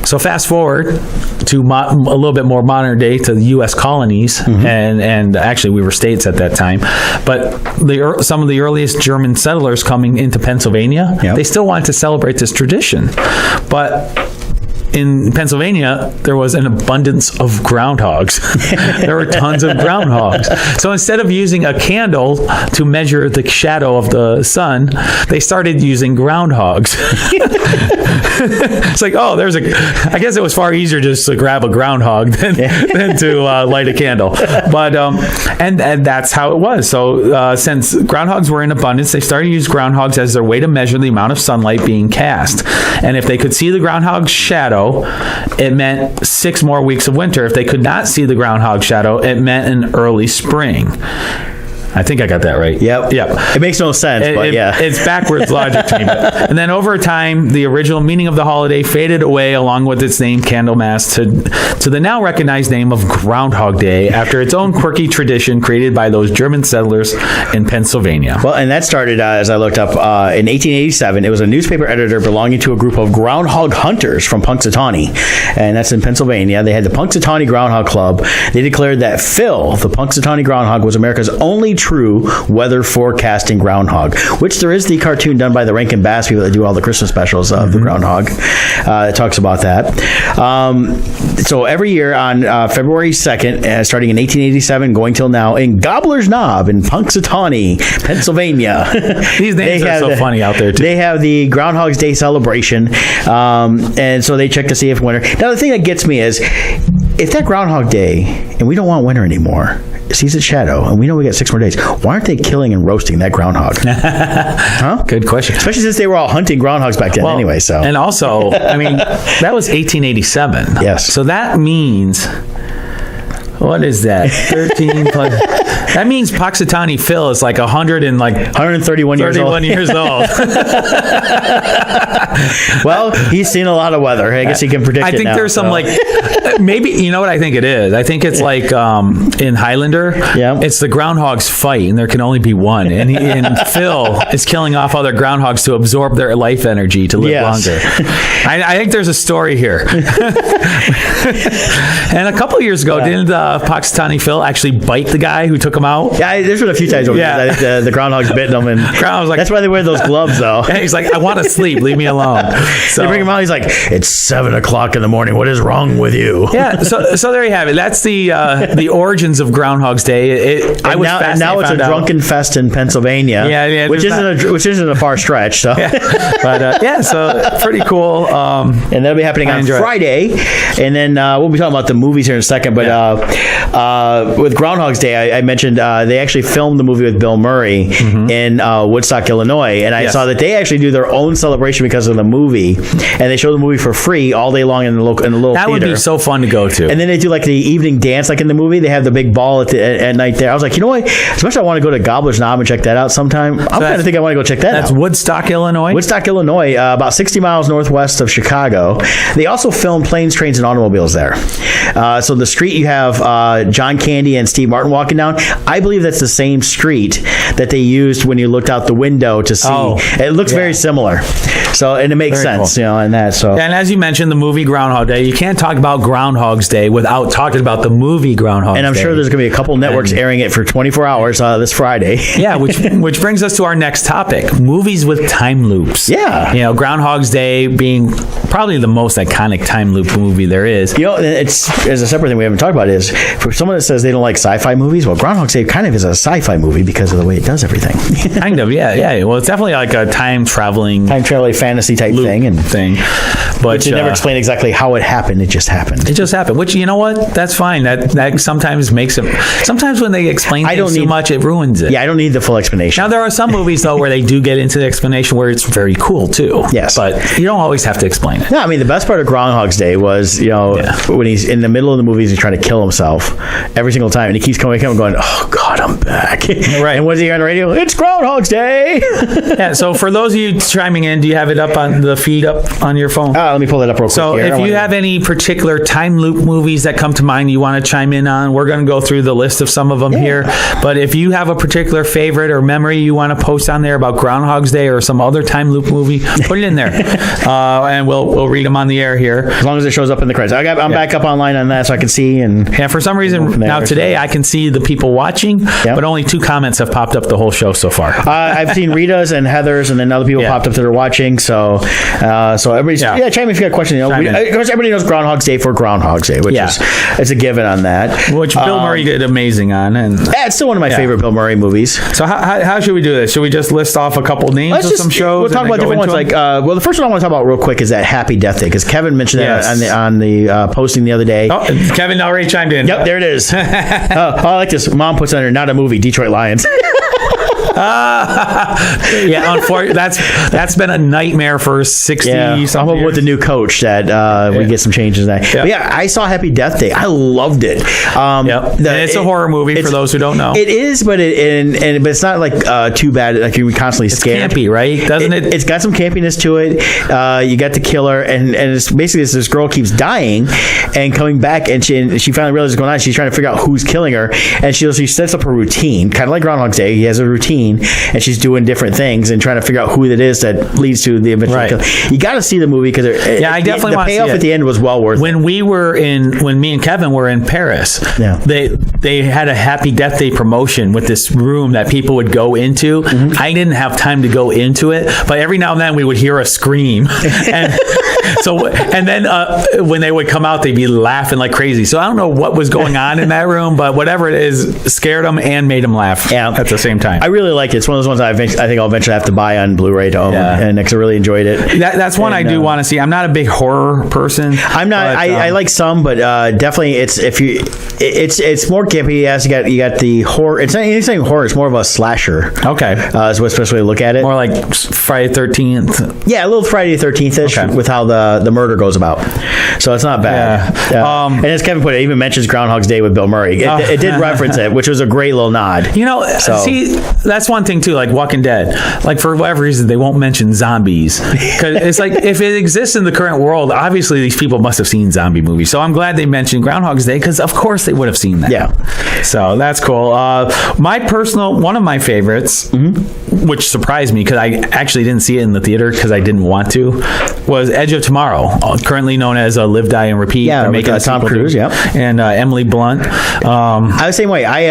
So fast forward to a little bit more modern day to the U.S. colonies, and actually we were states at that time. But some of the earliest German settlers coming into Pennsylvania, they still wanted to celebrate this tradition. But in Pennsylvania, there was an abundance of groundhogs. There were tons of groundhogs. So instead of using a candle to measure the shadow of the sun, they started using groundhogs. It's like, I guess it was far easier just to grab a groundhog than to light a candle. But and that's how it was. So since groundhogs were in abundance, they started to use groundhogs as their way to measure the amount of sunlight being cast. And if they could see the groundhog's shadow, it meant 6 more weeks of winter. If they could not see the groundhog shadow, it meant an early spring. I think I got that right. Yep. It makes no sense, but it's backwards logic to me. And then over time, the original meaning of the holiday faded away along with its name, Candlemas, to the now recognized name of Groundhog Day, after its own quirky tradition created by those German settlers in Pennsylvania. Well, and that started, as I looked up, in 1887. It was a newspaper editor belonging to a group of groundhog hunters from Punxsutawney, and that's in Pennsylvania. They had the Punxsutawney Groundhog Club. They declared that Phil, the Punxsutawney Groundhog, was America's only true weather forecasting groundhog, which there is the cartoon done by the Rankin Bass people that do all the Christmas specials of the groundhog. It talks about that. So every year on February 2nd, starting in 1887, going till now, in Gobbler's Knob in Punxsutawney, Pennsylvania. These names are so funny out there, too. They have the Groundhog's Day celebration, and so they check to see if winter. Now, the thing that gets me is, if that Groundhog Day, and we don't want winter anymore, sees its shadow, and we know we got 6 more days, why aren't they killing and roasting that groundhog? Huh? Good question. Especially since they were all hunting groundhogs back then anyway. So, and also, I mean, that was 1887. Yes. So that means, what is that? 13 plus... That means Puxatawny Phil is like 131 years old. years old. Well, he's seen a lot of weather. I guess he can predict it I think now, there's some maybe, you know what I think it is? I think it's like in Highlander, it's the groundhogs fight and there can only be one. And Phil is killing off other groundhogs to absorb their life energy to live longer. I think there's a story here. And a couple of years ago, didn't Puxatawny Phil actually bite the guy who took him out? Yeah, there's been a few times where the groundhog's bitten him. And Groundhog's like, that's why they wear those gloves, though. And he's like, I want to sleep. Leave me alone. So they bring him out. He's like, it's 7:00 in the morning. What is wrong with you? Yeah. So there you have it. That's the origins of Groundhog's Day. Now it's a drunken fest in Pennsylvania. Yeah, which isn't a far stretch. So, but so pretty cool. And that'll be happening on Friday. And then we'll be talking about the movies here in a second. But with Groundhog's Day, I mentioned they actually filmed the movie with Bill Murray in Woodstock, Illinois, and I saw that they actually do their own celebration because of the movie, and they show the movie for free all day long in the little theater. That would be so fun to go to. And then they do like the evening dance, like in the movie. They have the big ball at night there. I was like, you know what? As much as I want to go to Gobbler's Knob and check that out sometime, I'm kind of think I want to go check that out. That's Woodstock, Illinois? Woodstock, Illinois, about 60 miles northwest of Chicago. They also film Planes, Trains, and Automobiles there. So the street you have John Candy and Steve Martin walking down, I believe that's the same street that they used when you looked out the window to see. It looks very similar. So, and it makes sense, cool. And that. So, and as you mentioned, the movie Groundhog Day, you can't talk about Groundhog's Day without talking about the movie Groundhog Day. And I'm sure there's going to be a couple networks airing it for 24 hours this Friday. Yeah, which brings us to our next topic, movies with time loops. Yeah. Groundhog's Day being probably the most iconic time loop movie there is. It's as a separate thing we haven't talked about is for someone that says they don't like sci-fi movies, well, Groundhog's Day kind of is a sci-fi movie because of the way it does everything. Kind of, yeah. Well, it's definitely like a time traveling fantasy type thing. But you never explain exactly how it happened. It just happened. Which, you know what? That's fine. That sometimes makes it. Sometimes when they explain things too much, it ruins it. Yeah, I don't need the full explanation. Now there are some movies though where they do get into the explanation where it's very cool too. Yes, but you don't always have to explain it. Yeah, I mean the best part of Groundhog's Day was when he's in the middle of the movie, he's trying to kill himself every single time, and he keeps coming and going, "Oh God, I'm back!" Right. And what's he on the radio? It's Groundhog's Day. Yeah. So for those of you chiming in, do you have it up on the feed up on your phone? Let me pull that up real quick. So if you have any particular time loop movies that come to mind you want to chime in on, we're going to go through the list of some of them here. But if you have a particular favorite or memory you want to post on there about Groundhog's Day or some other time loop movie, put it in there, and we'll read them on the air here. As long as it shows up in the credits. I'm back up online on that so I can see. And for some reason now today I can see the people watching, but only 2 comments have popped up the whole show so far. I've seen Rita's and Heather's, and then other people popped up that are watching. So everybody's chime in if you got a question. Because everybody knows Groundhog's Day for Groundhog's Day, which is it's a given on that. Which Bill Murray did amazing on, and it's still one of my favorite Bill Murray movies. So how should we do this? Should we just list off a couple names of some shows? We'll talk about different ones. Like, the first one I want to talk about real quick is that Happy Death Day, because Kevin mentioned that on the posting the other day. Oh, Kevin already chimed in. Yep, there it is. I like this. Mom puts under not a movie, Detroit Lions. Unfortunately, that's been a nightmare for 60 something years. With the new coach that we get some changes in that. But I saw Happy Death Day. I loved it. And it's a horror movie for those who don't know. It is, but but it's not like too bad. Like you're constantly scared. It's campy, right? Doesn't it? It's got some campiness to it. You got the killer, and it's basically this girl keeps dying and coming back, and she finally realizes what's going on. She's trying to figure out who's killing her, and she sets up a routine, kind of like Groundhog's Day. He has a routine, and she's doing different things and trying to figure out who it is that leads to the eventual kill. You got to see the movie because I definitely want to see it. The payoff at the end was well worth it. When me and Kevin were in Paris, they had a Happy Death Day promotion with this room that people would go into. Mm-hmm. I didn't have time to go into it, but every now and then we would hear a scream, and then when they would come out, they'd be laughing like crazy. So I don't know what was going on in that room, but whatever it is, scared them and made them laugh at the same time. I really liked it. It's one of those ones I think I'll eventually have to buy on Blu-ray to own, and because I really enjoyed it. That's one I do want to see. I'm not a big horror person. I'm not. But, I like some, but definitely it's more campy. Yes, you got the horror. It's not anything horror. It's more of a slasher. Okay, is what especially look at it. More like Friday 13th. Yeah, a little Friday the 13th ish with how the murder goes about. So it's not bad. Yeah. And as Kevin put it even mentions Groundhog's Day with Bill Murray. It did reference it, which was a great little nod. See, that's one thing too, like Walking Dead. Like for whatever reason, they won't mention zombies. Because it's like, if it exists in the current world, obviously these people must have seen zombie movies. So I'm glad they mentioned Groundhog's Day, because of course they would have seen that. Yeah. So that's cool. One of my favorites, which surprised me because I actually didn't see it in the theater because I didn't want to, was Edge of Tomorrow, currently known as Live, Die, and Repeat. Yeah, with Tom Cruise, and Emily Blunt. I was the same way. I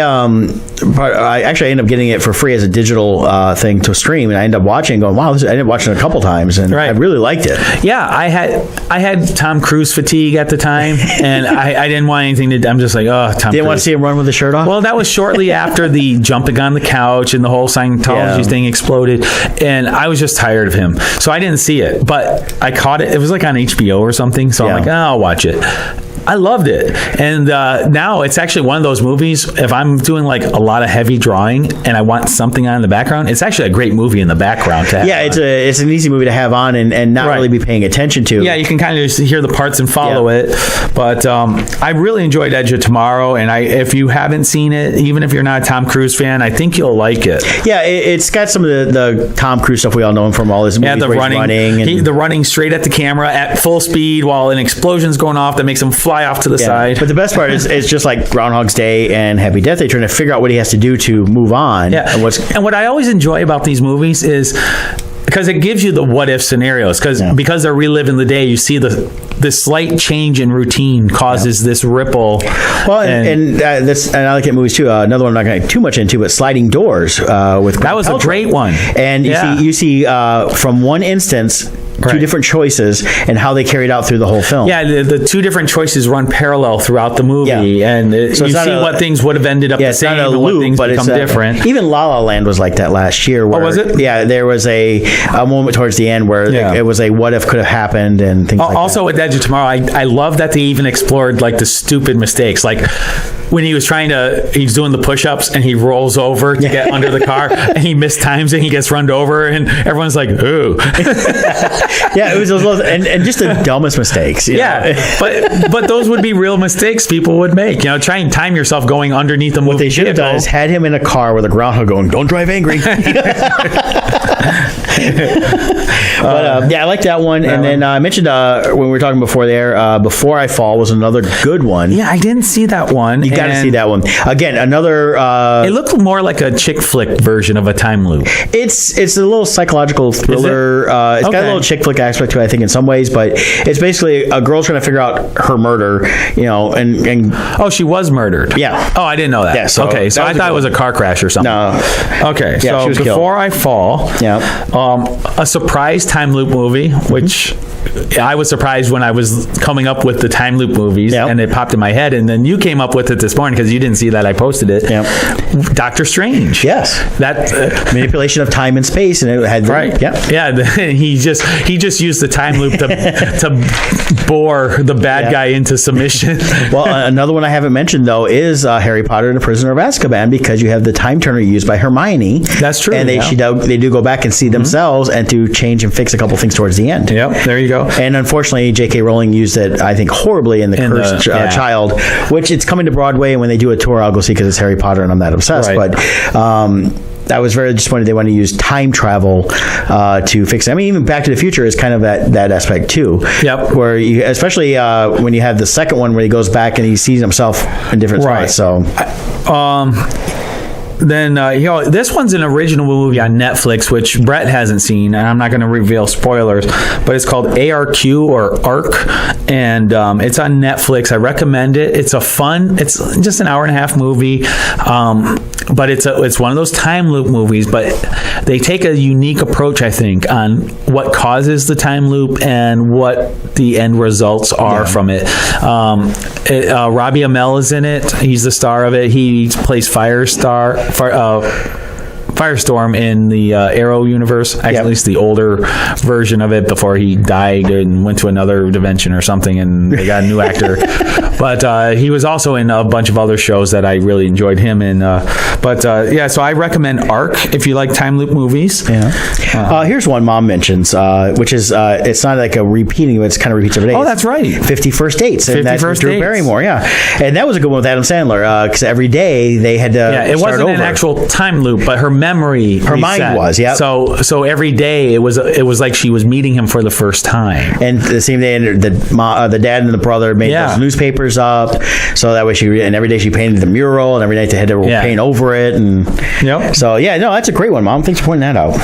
actually ended up getting it for free as a digital thing to stream, and I ended up watching and going, wow, I ended up watching it a couple times, and I really liked it. Yeah, I had Tom Cruise fatigue at the time, and I didn't want anything to. I'm just like, oh, Tom Cruise. Didn't want to see him run with the shirt off? Well, that was shortly after the jumping on the couch and the whole Scientology thing exploded, and I was just tired of him. So I didn't see it, but I caught it. It was like on HBO or something, so I'm like, I'll watch it. I loved it. And now it's actually one of those movies, if I'm doing like a lot of heavy drawing and I want something on in the background, it's actually a great movie in the background to have on. It's an easy movie to have on and not really be paying attention to. Yeah, you can kind of just hear the parts and follow it. But I really enjoyed Edge of Tomorrow, and if you haven't seen it, even if you're not a Tom Cruise fan, I think you'll like it. Yeah, it's got some of the Tom Cruise stuff we all know him from all his movies. Yeah, the running straight at the camera at full speed while an explosion's going off that makes him fly off to the side. But the best part is it's just like Groundhog's Day and Happy Death Day, trying to figure out what he has to do to move on. Yeah. And what I always enjoy about these movies is because it gives you the what if scenarios, because they're reliving the day, you see this slight change in routine causes this ripple. Well, and I like it in movies too. Another one I'm not going to get too much into, but Sliding Doors with that was a great one. And you see from one instance two different choices and how they carried out through the whole film. Yeah, the two different choices run parallel throughout the movie, and so you see what things would have ended up the same and what things become different. Even La La Land was like that last year. Where, was it? Yeah, there was a moment towards the end where it was a what if could have happened and things like that. Also with Edge of Tomorrow, I love that they even explored like the stupid mistakes, like when he was doing the push-ups and he rolls over to get under the car and he mistimes it and he gets run over and everyone's like, ooh. Yeah, it was and just the dumbest mistakes. But those would be real mistakes people would make. Try and time yourself going underneath the movie. What they should have done is had him in a car with a groundhog going, don't drive angry. But I like that one. And then I mentioned when we were talking before there, Before I Fall was another good one. Yeah, I didn't see that one. You got to see that one. Again, another... it looked more like a chick flick version of a time loop. It's a little psychological thriller. It's got a little chick flick aspect to it, I think, in some ways, but it's basically a girl trying to figure out her murder, and oh, she was murdered. Yeah. Oh, I didn't know that. Yeah, so I thought it was a car crash or something. No. Okay, so Before I Fall, a surprise time loop movie, which I was surprised when I was coming up with the time loop movies, and it popped in my head, and then you came up with it this morning because you didn't see that I posted it. Doctor Strange. Yes. That manipulation of time and space, and it had he just used the time loop to bore the bad guy into submission. Well, another one I haven't mentioned though is Harry Potter and the Prisoner of Azkaban, because you have the time turner used by Hermione. That's true. And they do go back and see themselves and to change and fix a couple things towards the end. Yep. There you go. And unfortunately, J.K. Rowling used it, I think, horribly in the Cursed Child, which it's coming to Broadway, and when they do a tour, I'll go see because it's Harry Potter and I'm that obsessed. Right. But I was very disappointed they wanted to use time travel to fix it. I mean, even Back to the Future is kind of that aspect too. Yep. Where especially when you have the second one where he goes back and he sees himself in different spots. So. Then this one's an original movie on Netflix, which Brett hasn't seen, and I'm not going to reveal spoilers, but it's called ARQ or ARC, and it's on Netflix. I recommend it. It's it's just an hour and a half movie, but it's one of those time loop movies, but they take a unique approach, I think, on what causes the time loop and what the end results are from it. Robbie Amell is in it. He's the star of it. He plays Firestar. Firestorm in the Arrow universe. Actually, at least the older version of it before he died and went to another dimension or something, and they got a new actor. But he was also in a bunch of other shows that I really enjoyed him in. So I recommend Arc if you like time loop movies. Yeah. Here's one Mom mentions, which is it's not like a repeating, but it's kind of repeats every day. Oh, that's right. 50 First Dates. And 50 that's First Drew Dates. Barrymore, And that was a good one with Adam Sandler, because every day they had to it start wasn't over. an actual time loop, but her memory Her mind reset. was, yeah. So every day it was like she was meeting him for the first time. And the same day, the dad and the brother made those newspapers up, so that way and every day she painted the mural, and every night they had to paint over it. And so that's a great one, Mom. Thanks for pointing that out.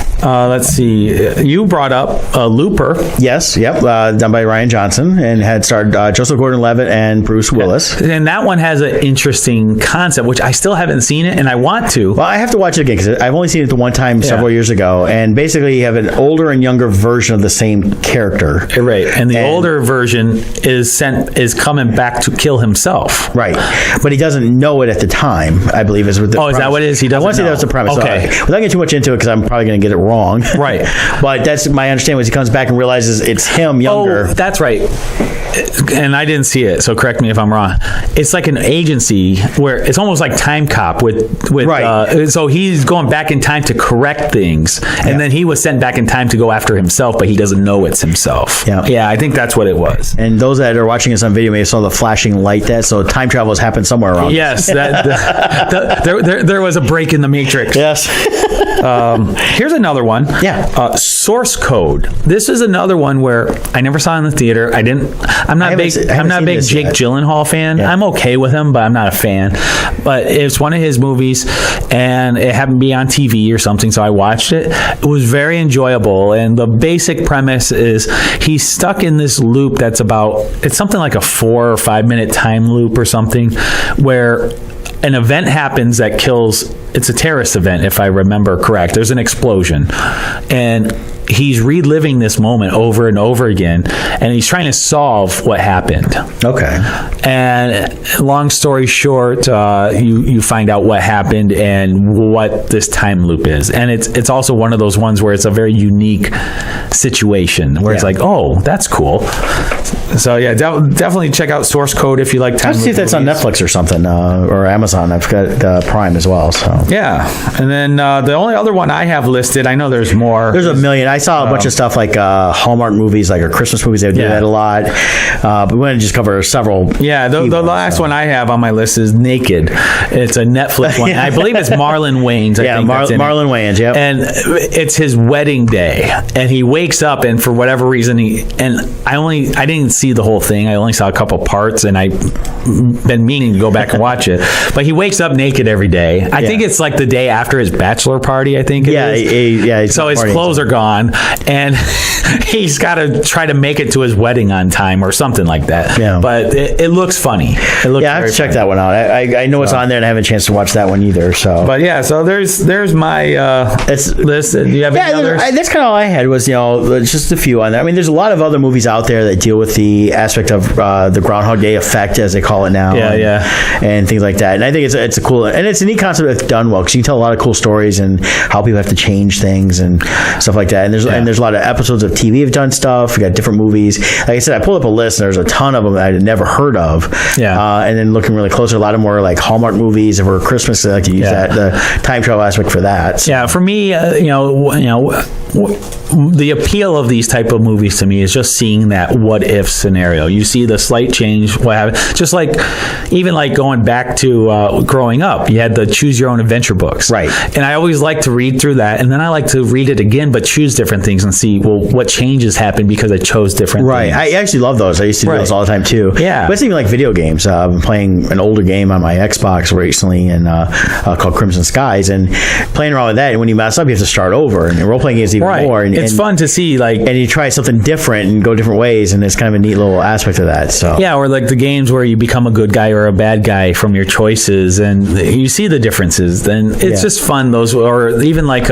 Let's see. You brought up Looper. Yes, done by Ryan Johnson, and had starred Joseph Gordon-Levitt and Bruce Willis. And that one has an interesting concept, which I still haven't seen it, and I want to. Well, I have to watch it again because I've only seen it the one time several years ago, and basically you have an older and younger version of the same character. Right, and the older version is coming back to kill himself. Right, but he doesn't know it at the time. I believe is what. Is that what it is? He doesn't. I want to say that was the premise. Okay, so, without getting too much into it because I'm probably going to get it wrong. Right, but that's my understanding. Was he comes back and realizes it's him younger. Oh, that's right. And I didn't see it, so correct me if I'm wrong. It's like an agency where it's almost like Time Cop with right. So he's going back in time to correct things, and then he was sent back in time to go after himself, but he doesn't know it's himself. Yeah, I think that's what it was. And those that are watching us on video may have saw the flashing light. So time travel has happened somewhere around. Yes, there was a break in the Matrix. Yes. Here's another one. Yeah. Source Code. This is another one where I never saw it in the theater. I'm not a big Jake Gyllenhaal fan. Yeah. I'm okay with him, but I'm not a fan. But it's one of his movies, and it happened to be on TV or something, so I watched it. It was very enjoyable, and the basic premise is he's stuck in this loop that's it's something like a 4 or 5 minute time loop or something, where an event happens that kills. It's a terrorist event, if I remember correct. There's an explosion, and he's reliving this moment over and over again, and he's trying to solve what happened. Okay. And long story short, you find out what happened and what this time loop is, and it's also one of those ones where it's a very unique situation where it's like, oh, that's cool. So definitely check out Source Code if you like time. Let's see if that's on Netflix or something, or Amazon. I've got Prime as well. So and then the only other one I have listed, I know there's more. There's a million. I saw a bunch of stuff like Hallmark movies, like or Christmas movies. They do that a lot. But we want to just cover several. Yeah, the last one I have on my list is Naked. It's a Netflix one. I believe it's Marlon Wayans. Marlon Wayans. Yeah, and it's his wedding day, and he wakes up, and for whatever reason, I didn't see the whole thing. I only saw a couple parts, and I've been meaning to go back and watch it. But he wakes up naked every day. I think it's like the day after his bachelor party. I think. So his clothes are gone, and he's got to try to make it to his wedding on time or something like that. Yeah. But it looks funny. I have to check that one out. I know it's on there, and I haven't a chance to watch that one either. So. But so there's my list. Do you have any others? That's kind of all I had was just a few on there. I mean, there's a lot of other movies out there that deal with the aspect of the Groundhog Day effect, as they call it now. And things like that. And I think it's a cool, and it's a neat concept that's done well, because you can tell a lot of cool stories and how people have to change things and stuff like that. And there's a lot of episodes of TV have done stuff. We got different movies. Like I said, I pulled up a list, and there's a ton of them that I had never heard of. And then looking really closer, a lot of more like Hallmark movies for Christmas. They like to use the time travel aspect for that. So. For me, the appeal of these type of movies to me is just seeing that what if scenario. You see the slight change, what happened. Just like even like going back to growing up, you had the choose your own adventure books, right? And I always like to read through that, and then I like to read it again, but choose different things and see what changes happened because I chose different things. I actually love those. I used to do those all the time too. Yeah, but it's even like video games. I've been playing an older game on my Xbox recently, and called Crimson Skies, and playing around with that. And when you mess up, you have to start over. And role playing games even more. And it's fun to see, and you try something different and go different ways, and it's kind of a neat little aspect of that. So or like the games where you become a good guy or a bad guy from your choices, and you see the differences. Then it's just fun. Those, or even like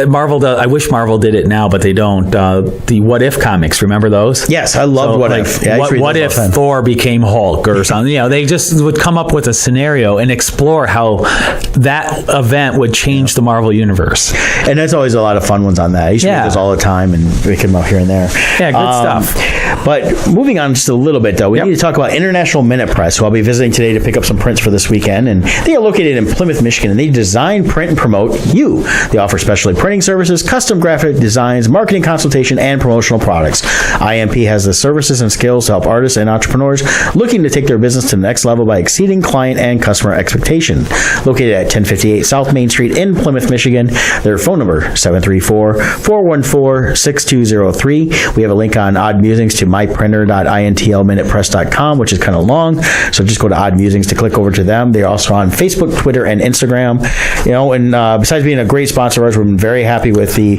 Marvel. I wish Marvel did it now, but they don't. The What If comics, remember those? Yes, I loved What If. Yeah, what if Thor became Hulk or something? They just would come up with a scenario and explore how that event would change the Marvel universe. And there's always a lot of fun ones on that. I used to read those all the time and make them up here and there. Yeah, good stuff. But moving on just a little bit, though, we need to talk about International Minute Press, who I'll be visiting today to pick up some prints for this weekend. And they are located in Plymouth, Michigan, and they design, print, and promote you. They offer specialty printing services, custom graphic designs, marketing consultation, and promotional products. IMP has the services and skills to help artists and entrepreneurs looking to take their business to the next level by exceeding client and customer expectation. Located at 1058 South Main Street in Plymouth, Michigan. Their phone number, 734-414-6203. We have a link on Odd Musings to myprinter.intlminutepress.com, which is kind of long. So just go to Odd Musings to click over to them. They're also on Facebook, Twitter, and Instagram. And besides being a great sponsor of ours, we've been very happy with the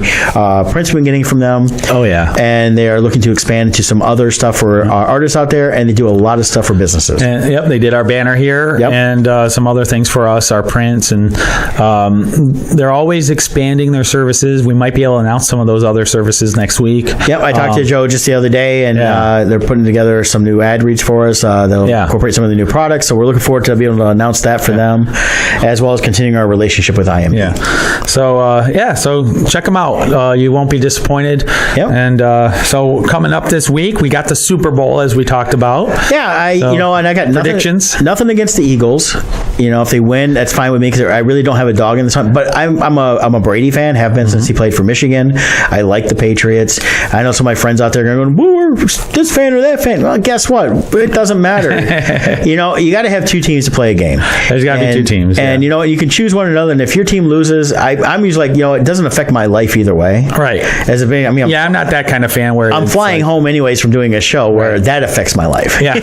prints we've been getting from them. Oh, yeah. And they are looking to expand to some other stuff for artists out there, and they do a lot of stuff for businesses. And, they did our banner here and some other things for us, our prints, and they're always expanding their services. We might be able to announce some of those other services next week. Yep, I talked to Joe just the other day, and they're putting together some new ad reads for us. They'll incorporate some of the new products, so we're looking forward to being able to announce that for them, as well as continuing our relationship with IMP. Yeah. So check them out. You won't be disappointed. Yep. And so coming up this week, we got the Super Bowl, as we talked about. Yeah, and I got predictions. Nothing against the Eagles. If they win, that's fine with me, because I really don't have a dog in this hunt. But I'm a Brady fan, have been since he played for Michigan. I like the Patriots. I know some of my friends out there are going, "Woo, we're this fan or that fan." Well, guess what? It doesn't matter. You got to have two teams to play a game. There's got to be two teams. And you can choose one another. And if your team loses, I'm usually like, it doesn't affect my life either way. Right. I'm not that kind of fan where I'm flying home anyways from doing a show where that affects my life. Yeah.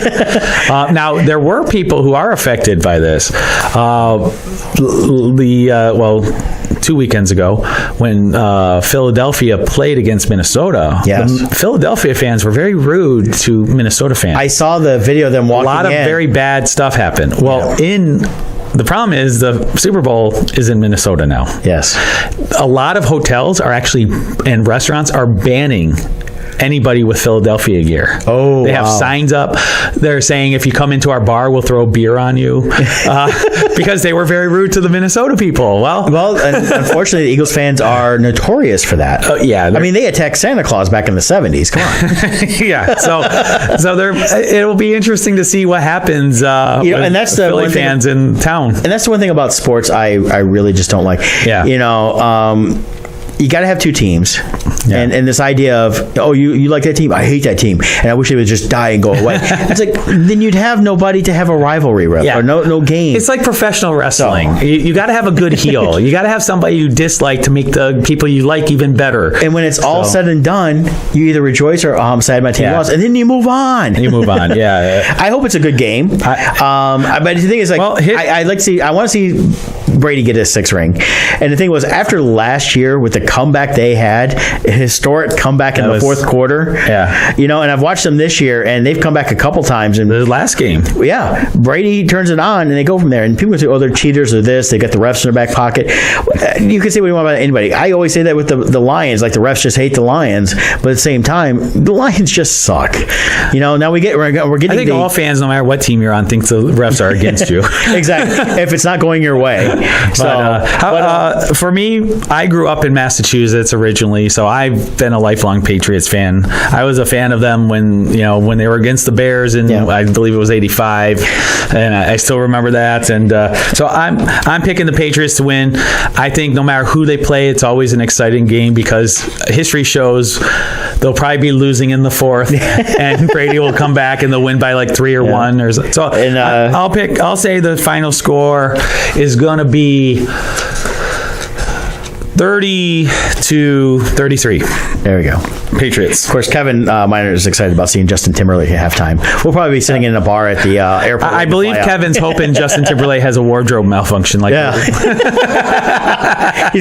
Now there were people who are affected by this. 2 weekends ago, when Philadelphia played against Minnesota, the Philadelphia fans were very rude to Minnesota fans. I saw the video of them walking in. A lot of very bad stuff happened. Well, the problem is the Super Bowl is in Minnesota now. Yes. A lot of hotels and restaurants are banning anybody with Philadelphia gear. Oh, they have signs up. They're saying, if you come into our bar, we'll throw beer on you, because they were very rude to the Minnesota people. Well, unfortunately, the Eagles fans are notorious for that. They attacked Santa Claus back in the 70s. Come on. Yeah. So it'll be interesting to see what happens. And that's the Philly fans in town. And that's the one thing about sports I really just don't like. Yeah. You got to have two teams. Yeah. And this idea of, you like that team? I hate that team. And I wish they would just die and go away. It's like, then you'd have nobody to have a rivalry with, or no game. It's like professional wrestling. You got to have a good heel. You got to have somebody you dislike to make the people you like even better. And when it's all said and done, you either rejoice or, I'm sad my team lost. And then you move on. Yeah. I hope it's a good game. But the thing is, I want to see Brady get his 6th ring. And the thing was, after last year with the comeback they had, a historic comeback in the fourth quarter. Yeah. And I've watched them this year, and they've come back a couple times. And the last game. Yeah. Brady turns it on, and they go from there. And people can say, they're cheaters or this. They got the refs in their back pocket. You can say what you want about anybody. I always say that with the Lions. Like, the refs just hate the Lions. But at the same time, the Lions just suck. Now we're getting. I think all fans, no matter what team you're on, think the refs are against you. Exactly. If it's not going your way. For me, I grew up in Massachusetts originally, so I've been a lifelong Patriots fan. I was a fan of them when they were against the Bears, and I believe it was '85, and I still remember that. And so I'm picking the Patriots to win. I think no matter who they play, it's always an exciting game, because history shows they'll probably be losing in the 4th, and Brady will come back and they'll win by like 3 or 1 or so. And I'll say the final score is gonna be 30-33. There we go. Patriots. Of course, Kevin Miner is excited about seeing Justin Timberlake at halftime. We'll probably be sitting in a bar at the airport. I believe Kevin's hoping Justin Timberlake has a wardrobe malfunction. He's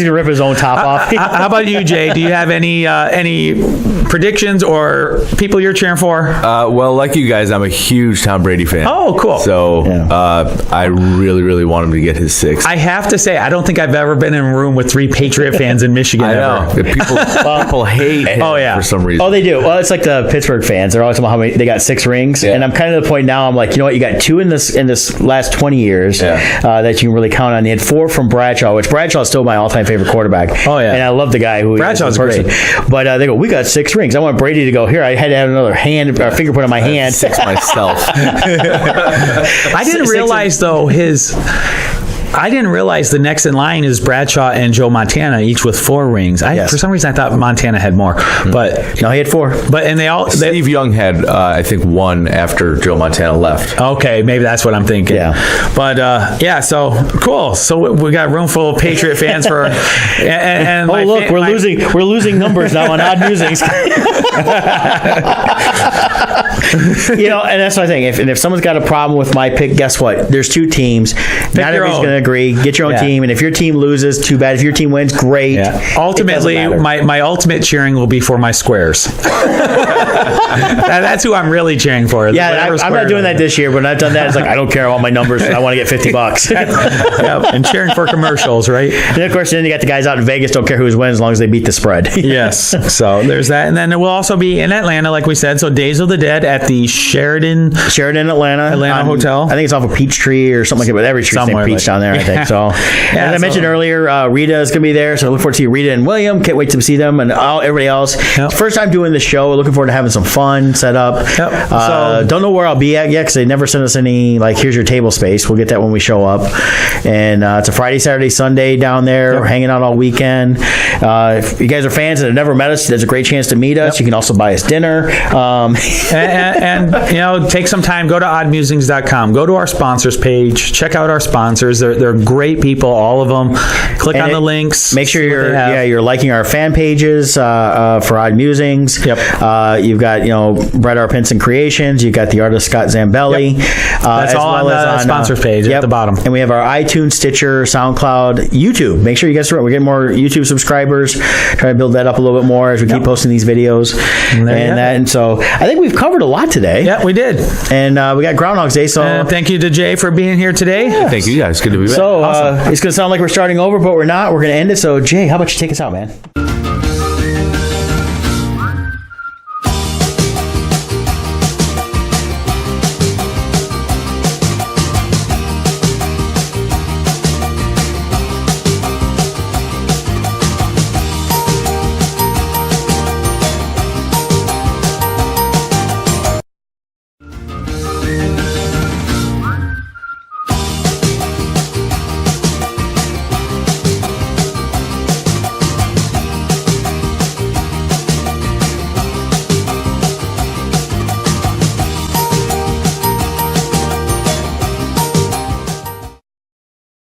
going to rip his own top off. How about you, Jay? Do you have any predictions or people you're cheering for? Well, like you guys, I'm a huge Tom Brady fan. Oh, cool. So I really, really want him to get his 6th. I have to say, I don't think I've ever been in a room with 3 Patriot Patriot fans in Michigan I know. ever. People hate him for some reason. Oh, they do. Well, it's like the Pittsburgh fans. They're always talking about how many they got 6 rings, and I'm kind of at the point now. I'm like, you know what? You got 2 in this last 20 years that you can really count on. You had 4 from Bradshaw, which Bradshaw is still my all-time favorite quarterback. Oh yeah, and I love the guy who Bradshaw's person. great. But they go, we got 6 rings. I want Brady to go here. I had to have another fingerprint on my hand. 6 myself. I didn't realize though I didn't realize the next in line is Bradshaw and Joe Montana, each with 4 rings. For some reason I thought Montana had more, but no, he had 4. But and Steve Young had I think 1 after Joe Montana left. Okay, maybe that's what I'm thinking. Yeah, but so cool. So we got a room full of Patriot fans for. And look, we're losing numbers now on odd musings. And that's my thing. If someone's got a problem with my pick, guess what? There's 2 teams. Not everybody's going to agree. Get your own team, and if your team loses, too bad. If your team wins, great. Yeah. Ultimately, my ultimate cheering will be for my squares. That's who I'm really cheering for. Yeah, I'm not doing that this year, but when I've done that, it's like I don't care about my numbers. I want to get $50. And cheering for commercials, right? And of course, then you got the guys out in Vegas don't care who's wins as long as they beat the spread. Yes. So there's that, and then we'll also be in Atlanta, like we said. So Days of the Dead at the Sheraton Atlanta Hotel. I think it's off of Peachtree or something like that, but every tree's named Peach down there, I think. So, as I mentioned earlier, Rita is going to be there, so I look forward to see Rita and William. Can't wait to see them and everybody else. Yep. First time doing this show. Looking forward to having some fun set up. Yep. Don't know where I'll be at yet because they never sent us any, like, here's your table space. We'll get that when we show up. And it's a Friday, Saturday, Sunday down there. Yep. We're hanging out all weekend. If you guys are fans and have never met us, there's a great chance to meet us. Yep. You can also buy us dinner. And take some time, go to oddmusings.com, go to our sponsors page, check out our sponsors. They're great people, all of them. Click on the links. Make sure you're liking our fan pages for Odd Musings. Yep. You've got Brett R. Pinson Creations. You've got the artist Scott Zambelli. Yep. That's all on the sponsors page at the bottom. And we have our iTunes, Stitcher, SoundCloud, YouTube. Make sure you guys we're getting more YouTube subscribers. Trying to build that up a little bit more as we keep posting these videos and so I think we've covered a lot today. Yeah, we did. And we got Groundhog Day. So thank you to Jay for being here today. Yeah. Thank you guys. Good to be back. So it's going to sound like we're starting over, but we're not. We're going to end it. So Jay, how about you take us out, man?